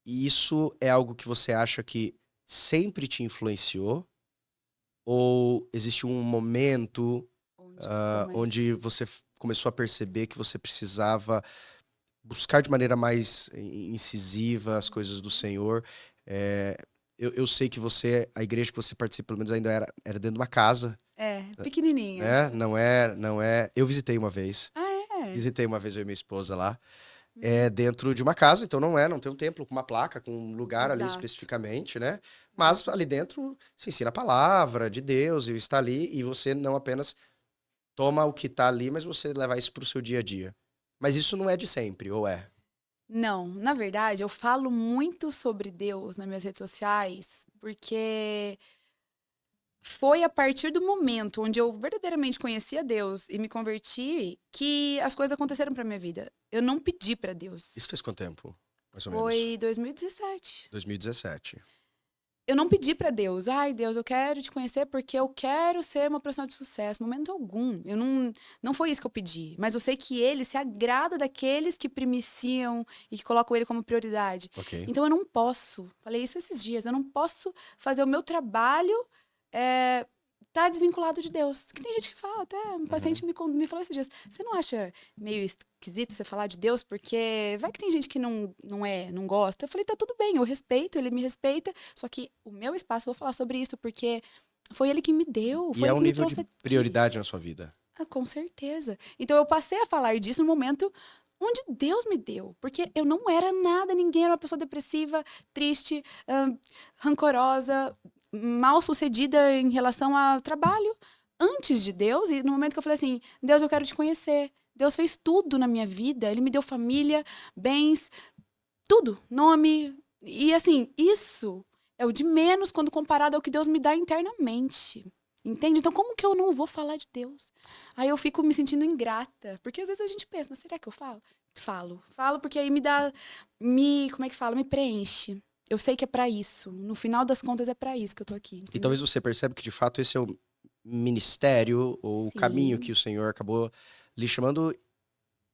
E isso é algo que você acha que sempre te influenciou? Ou existe um momento Onde ficou mais. onde você começou a perceber que você precisava buscar de maneira mais incisiva as coisas do Senhor? Eu sei que a igreja que você participa, pelo menos ainda era dentro de uma casa, É, pequenininha. né? Não é. Eu visitei uma vez. Ah, é? Visitei uma vez eu e minha esposa lá. Uhum. Dentro de uma casa, então não tem um templo com uma placa, com um lugar ali Exato. especificamente, né? Mas ali dentro se ensina a palavra de Deus e está ali e você não apenas toma o que está ali, mas você leva isso para o seu dia a dia. Mas isso não é de sempre, ou é? Não, na verdade, eu falo muito sobre Deus nas minhas redes sociais, porque foi a partir do momento onde eu verdadeiramente conheci a Deus e me converti que as coisas aconteceram pra minha vida. Eu não pedi pra Deus. Isso faz quanto tempo? Mais ou menos. Foi 2017. 2017. Eu não pedi pra Deus, ai Deus, eu quero te conhecer porque eu quero ser uma profissional de sucesso. Momento algum. Eu não foi isso que eu pedi. Mas eu sei que ele se agrada daqueles que primiciam e que colocam ele como prioridade. Ok. Então eu não posso. Falei isso esses dias. Eu não posso fazer o meu trabalho tá desvinculado de Deus. Que tem gente que fala, até um paciente me falou esses dias. Você não acha meio esquisito você falar de Deus? Porque vai que tem gente que não gosta. Eu falei, tá tudo bem, eu respeito, ele me respeita. Só que o meu espaço, eu vou falar sobre isso, porque foi ele que me deu. Foi E é ele um que me nível trouxe de aqui. prioridade na sua vida. Ah, com certeza. Então eu passei a falar disso no momento onde Deus me deu. Porque eu não era nada, ninguém era uma pessoa depressiva, triste, rancorosa, mal sucedida em relação ao trabalho. Antes de Deus, e no momento que eu falei assim, Deus, eu quero te conhecer. Deus fez tudo na minha vida. Ele me deu família, bens, tudo, nome. E assim, isso é o de menos quando comparado ao que Deus me dá internamente. Entende? Então, como que eu não vou falar de Deus? Aí eu fico me sentindo ingrata. Porque às vezes a gente pensa, mas será que eu falo? Falo porque aí como é que fala? Me preenche. Eu sei que é pra isso. No final das contas é pra isso que eu tô aqui, E entendeu? talvez você perceba que de fato esse é o ministério ou o caminho que Sim. o Senhor acabou lhe chamando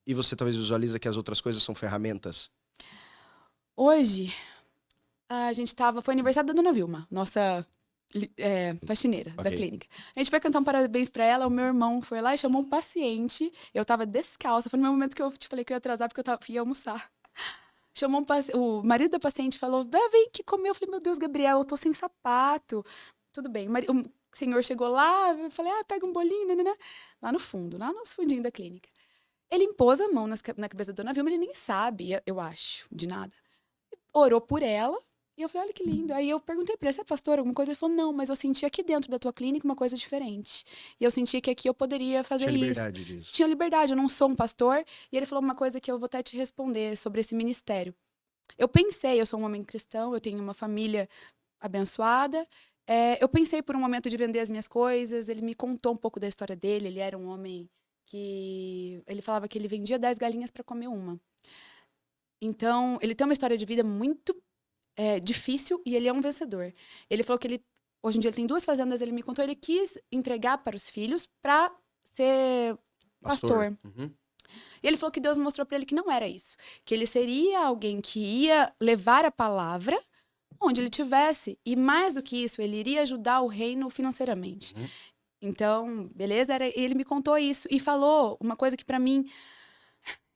e você talvez visualiza que as outras coisas são ferramentas. Hoje, foi aniversário da Dona Vilma, nossa faxineira da Ok. clínica. A gente foi cantar um parabéns pra ela, o meu irmão foi lá e chamou um paciente. Eu tava descalça, foi no meu momento que eu te falei que eu ia atrasar porque ia almoçar. Chamou o marido da paciente falou, vem que comer. Eu falei, meu Deus, Gabriel, eu tô sem sapato. Tudo bem. O senhor chegou lá, eu falei, pega um bolinho, né? Lá no fundo, lá nos fundinhos da clínica. Ele impôs a mão na cabeça da Dona Vilma, ele nem sabe, eu acho, de nada. Orou por ela. E eu falei, olha que lindo. Aí eu perguntei pra ele, você é pastor, alguma coisa? Ele falou, não, mas eu senti aqui dentro da tua clínica uma coisa diferente. E eu senti que aqui eu poderia fazer Tinha isso. liberdade disso. Tinha liberdade, eu não sou um pastor. E ele falou uma coisa que eu vou até te responder sobre esse ministério. Eu pensei, eu sou um homem cristão, eu tenho uma família abençoada. Eu pensei por um momento de vender as minhas coisas. Ele me contou um pouco da história dele. Ele era um homem que... Ele falava que ele vendia 10 galinhas para comer uma. Então, ele tem uma história de vida muito difícil e ele é um vencedor. Ele falou que hoje em dia ele tem 2 fazendas, ele me contou, ele quis entregar para os filhos para ser pastor. Uhum. E ele falou que Deus mostrou para ele que não era isso. Que ele seria alguém que ia levar a palavra onde ele tivesse. E mais do que isso, ele iria ajudar o reino financeiramente. Uhum. Então, beleza? Ele me contou isso e falou uma coisa que para mim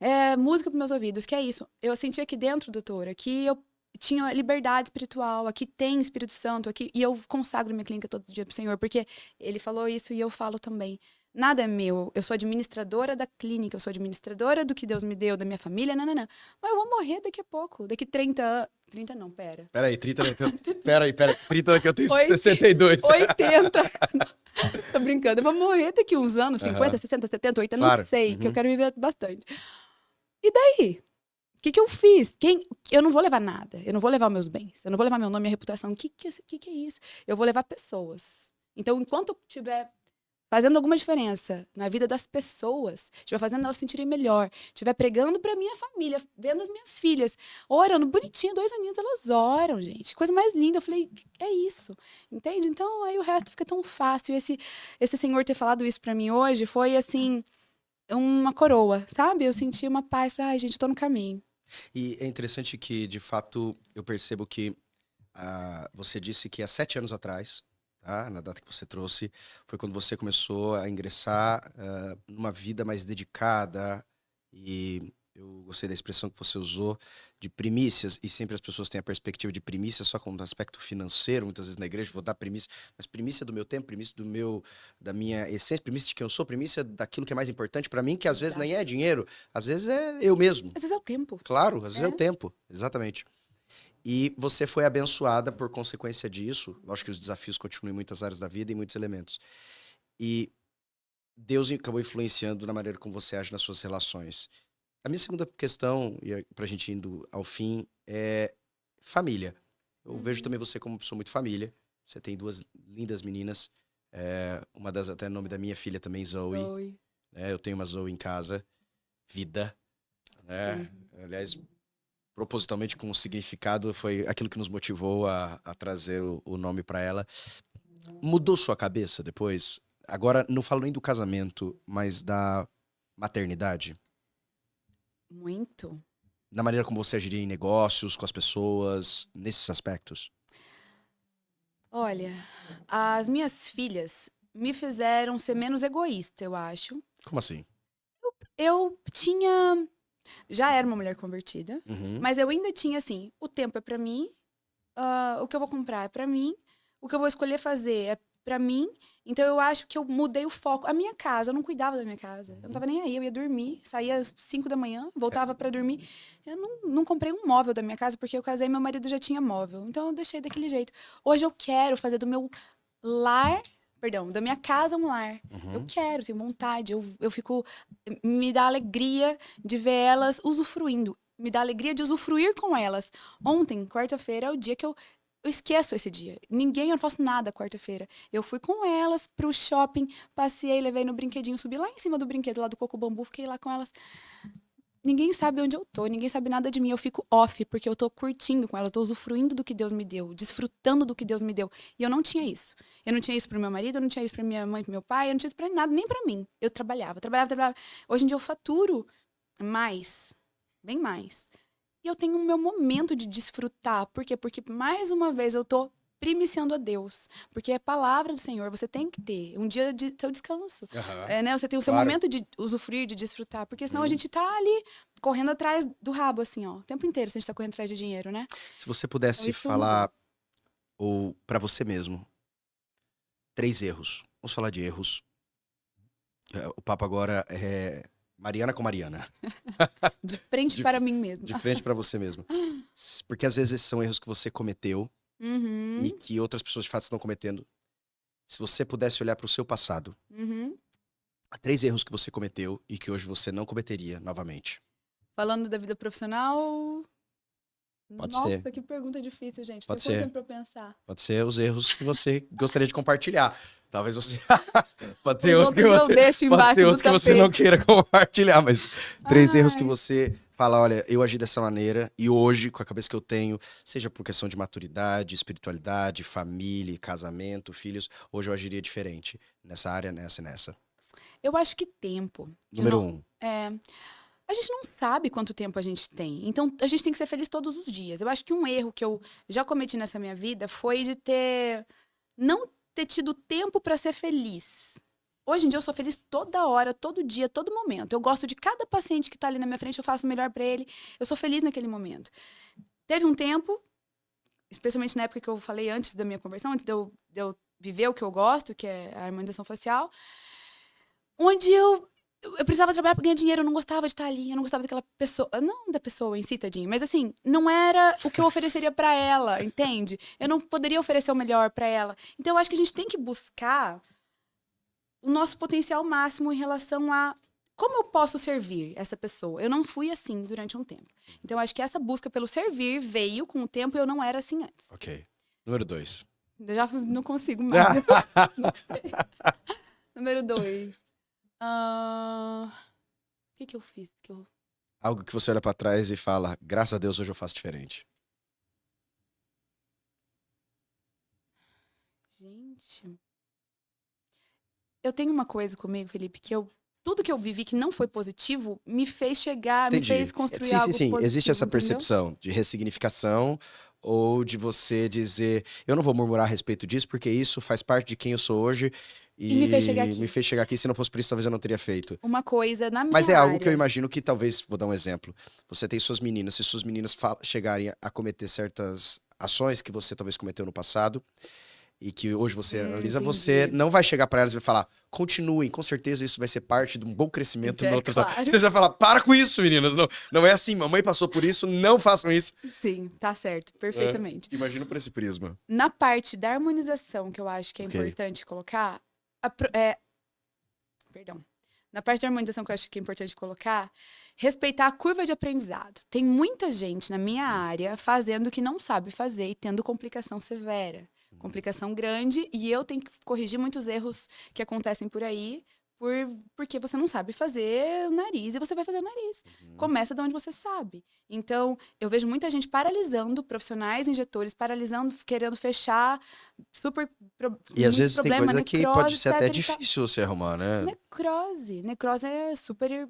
é música para meus ouvidos, que é isso. Eu senti aqui dentro, doutora, que eu tinha liberdade espiritual, aqui tem Espírito Santo, aqui, e eu consagro minha clínica todo dia pro Senhor, porque ele falou isso e eu falo também. Nada é meu, eu sou administradora da clínica, eu sou administradora do que Deus me deu, da minha família, não. Mas eu vou morrer daqui a pouco, daqui 30 anos. 30 não, pera. Peraí, 30 Peraí. 30 que eu tenho Oit- 62. 80. Tô brincando, eu vou morrer daqui uns anos, 50, Aham. 60, 70, 80, Claro. não sei, que eu Uhum. quero viver bastante. E daí? O que eu fiz? Eu não vou levar nada. Eu não vou levar meus bens. Eu não vou levar meu nome, minha reputação. O que é isso? Eu vou levar pessoas. Então, enquanto eu estiver fazendo alguma diferença na vida das pessoas, estiver fazendo elas se sentirem melhor, estiver pregando pra minha família, vendo as minhas filhas, orando, bonitinho, 2 aninhos, elas oram, gente. Coisa mais linda. Eu falei, é isso. Entende? Então, aí o resto fica tão fácil. E esse senhor ter falado isso pra mim hoje foi, assim, uma coroa, sabe? Eu senti uma paz. Ai, gente, eu tô no caminho. E é interessante que, de fato, eu percebo que você disse que há 7 anos atrás, tá, na data que você trouxe, foi quando você começou a ingressar numa vida mais dedicada e eu gostei da expressão que você usou de primícias, e sempre as pessoas têm a perspectiva de primícia só com um aspecto financeiro, muitas vezes na igreja, vou dar primícia, mas primícia do meu tempo, primícia da minha essência, primícia de quem eu sou, primícia daquilo que é mais importante pra mim, que às vezes nem é dinheiro, às vezes é eu mesmo. Às vezes é o tempo. Claro, às vezes é o É. tempo, exatamente. E você foi abençoada por consequência disso. Lógico que os desafios continuam em muitas áreas da vida e muitos elementos. E Deus acabou influenciando na maneira como você age nas suas relações. A minha segunda questão, e pra gente indo ao fim, é família. Eu vejo também você como uma pessoa muito família. Você tem 2 lindas meninas. Uma das até é nome da minha filha também, Zoe. Zoe. Né? Eu tenho uma Zoe em casa. Vida. Né? Aliás, propositalmente com um significado, foi aquilo que nos motivou a trazer o nome para ela. Mudou sua cabeça depois? Agora, não falo nem do casamento, mas da maternidade? Muito. Na maneira como você agiria em negócios, com as pessoas, nesses aspectos? Olha, as minhas filhas me fizeram ser menos egoísta, eu acho. Como assim? Eu tinha. Já era uma mulher convertida, Uhum. mas eu ainda tinha assim: o tempo é pra mim, o que eu vou comprar é pra mim, o que eu vou escolher fazer é pra mim. Então eu acho que eu mudei o foco. A minha casa, eu não cuidava da minha casa. Eu não tava nem aí, eu ia dormir, saía às 5 da manhã, voltava pra dormir. Eu não comprei um móvel da minha casa porque eu casei e meu marido já tinha móvel. Então eu deixei daquele jeito. Hoje eu quero fazer do meu lar, perdão, da minha casa um lar. Eu Uhum. quero, tenho vontade. Eu fico. Me dá alegria de ver elas usufruindo. Me dá alegria de usufruir com elas. Ontem, quarta-feira, é o dia que eu eu esqueço esse dia. Eu não faço nada quarta-feira. Eu fui com elas pro shopping, passei, levei no brinquedinho, subi lá em cima do brinquedo, lá do Coco Bambu, fiquei lá com elas. Ninguém sabe onde eu tô, ninguém sabe nada de mim. Eu fico off, porque eu tô curtindo com ela, eu tô usufruindo do que Deus me deu, desfrutando do que Deus me deu. E eu não tinha isso. Eu não tinha isso pro meu marido, eu não tinha isso pra minha mãe, pro meu pai, eu não tinha isso pra nada, nem pra mim. Eu trabalhava. Hoje em dia eu faturo mais, bem mais. E eu tenho o meu momento de desfrutar. Por quê? Porque, mais uma vez, eu tô primiciando a Deus. Porque é a palavra do Senhor, você tem que ter um dia de seu descanso. Aham. Né? Você tem o seu Claro. momento de usufruir, de desfrutar. Porque senão a gente tá ali correndo atrás do rabo, assim, ó. O tempo inteiro se a gente tá correndo atrás de dinheiro, né? Se você Então, pudesse isso falar, ou pra você mesmo, 3 erros. Vamos falar de erros. O papo agora é Mariana com Mariana. de frente De- para mim mesma. De frente pra você mesmo. Porque às vezes esses são erros que você cometeu e Uhum, que outras pessoas de fato estão cometendo. Se você pudesse olhar pro seu passado, uhum. 3 erros que você cometeu e que hoje você não cometeria novamente. Falando da vida profissional... Pode Nossa, ser. que pergunta difícil, gente. Pode Tem quanto ser. tempo pra eu pensar? Pode ser os erros que você gostaria de compartilhar. Talvez você. Pode ter Os outros que outros eu você. deixo Pode embaixo ter do outros que você não tapete. queira compartilhar, mas 3 erros que Ai, você fala, olha, eu agi dessa maneira e hoje, com a cabeça que eu tenho, seja por questão de maturidade, espiritualidade, família, casamento, filhos, hoje eu agiria diferente nessa área, nessa e nessa. eu acho que tempo. Eu Número não, 1. é, a gente não sabe quanto tempo a gente tem. Então, a gente tem que ser feliz todos os dias. Eu acho que um erro que eu já cometi nessa minha vida foi de não ter tido tempo pra ser feliz. Hoje em dia eu sou feliz toda hora, todo dia, todo momento. Eu gosto de cada paciente que tá ali na minha frente, eu faço o melhor pra ele. Eu sou feliz naquele momento. Teve um tempo, especialmente na época que eu falei antes da minha conversão, antes de eu viver o que eu gosto, que é a harmonização facial, onde eu precisava trabalhar pra ganhar dinheiro, eu não gostava de estar ali, eu não gostava daquela pessoa, não da pessoa em si, tadinho, mas assim, não era o que eu ofereceria pra ela, entende? Eu não poderia oferecer o melhor pra ela. Então eu acho que a gente tem que buscar o nosso potencial máximo em relação a como eu posso servir essa pessoa. Eu não fui assim durante um tempo. Então eu acho que essa busca pelo servir veio com o tempo e eu não era assim antes. Ok. Número 2. Eu já não consigo mais. Não sei. Número 2. O que eu fiz? Algo que você olha pra trás e fala, graças a Deus hoje eu faço diferente. Gente. Eu tenho uma coisa comigo, Felipe, tudo que eu vivi que não foi positivo me fez chegar, me fez Entendi. construir Sim, sim, algo sim. Existe positivo, essa entendeu? percepção de ressignificação ou de você dizer, eu não vou murmurar a respeito disso porque isso faz parte de quem eu sou hoje E me fez chegar e me aqui. fez chegar aqui. Se não fosse por isso, talvez eu não teria feito. Uma coisa na Mas minha é algo que eu área. imagino que talvez, vou dar um exemplo, você tem suas meninas, se suas meninas chegarem a cometer certas ações que você talvez cometeu no passado e que hoje você analisa, você Entendi. não vai chegar pra elas e vai falar, continuem, com certeza isso vai ser parte de um bom crescimento É no outro. claro. Você já fala, para com isso, meninas, não, não é assim, mamãe passou por isso, não façam isso. Sim, tá certo, perfeitamente. Imagina por esse prisma. Na parte da harmonização, que eu acho que é Ok. importante colocar, perdão. Na parte da harmonização que eu acho que é importante colocar, respeitar a curva de aprendizado. Tem muita gente na minha área fazendo o que não sabe fazer e tendo complicação severa. Complicação grande, e eu tenho que corrigir muitos erros que acontecem por aí, porque você não sabe fazer o nariz e você vai fazer o nariz. Começa de onde você sabe. Então, eu vejo muita gente paralisando, profissionais, injetores, paralisando, querendo fechar, E às muito vezes tem problema, coisa que necrose, pode ser até etc. e tal. difícil você arrumar, né? Necrose. Necrose é super.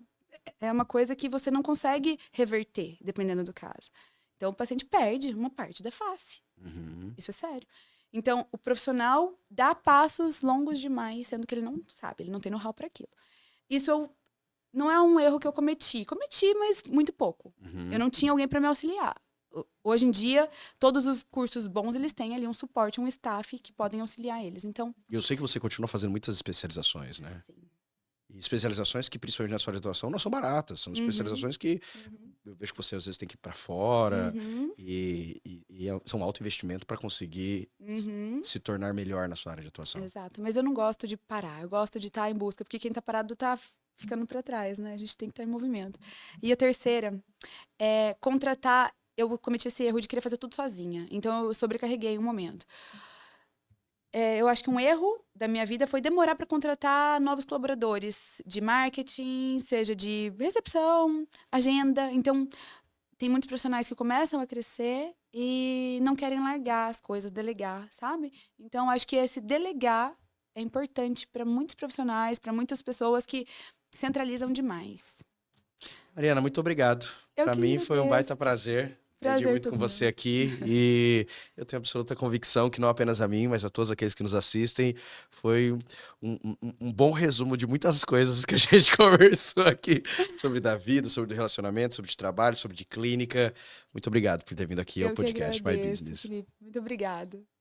É uma coisa que você não consegue reverter, dependendo do caso. Então, o paciente perde uma parte da face. Uhum. Isso é sério. Então, o profissional dá passos longos demais, sendo que ele não sabe, ele não tem know-how para aquilo. Não é um erro que eu cometi. Cometi, mas muito pouco. Uhum. Eu não tinha alguém para me auxiliar. Hoje em dia, todos os cursos bons, eles têm ali um suporte, um staff que podem auxiliar eles. Então, E eu sei que você continua fazendo muitas especializações, né? sim. E especializações que, principalmente na sua área de atuação, não são baratas. São especializações que eu vejo que você às vezes tem que ir pra fora Uhum. são alto investimento para conseguir Uhum. se tornar melhor na sua área de atuação. Exato. Mas eu não gosto de parar. Eu gosto de estar em busca, porque quem tá parado tá ficando para trás, né? A gente tem que estar em movimento. E a terceira é contratar eu cometi esse erro de querer fazer tudo sozinha. Então, eu sobrecarreguei um momento. Eu acho que um erro da minha vida foi demorar para contratar novos colaboradores de marketing, seja de recepção, agenda. Então, tem muitos profissionais que começam a crescer e não querem largar as coisas, delegar, sabe? Então, acho que esse delegar é importante para muitos profissionais, para muitas pessoas que centralizam demais. Mariana, muito obrigado. Eu Para que mim foi um baita agradeço. prazer. Aprendi Prazer muito com todo você meu. aqui e eu tenho absoluta convicção que não apenas a mim, mas a todos aqueles que nos assistem, foi um bom resumo de muitas coisas que a gente conversou aqui sobre da vida, sobre o relacionamento, sobre de trabalho, sobre de clínica. Muito obrigado por ter vindo aqui ao Eu que podcast My agradeço, Business. Felipe. Muito obrigado.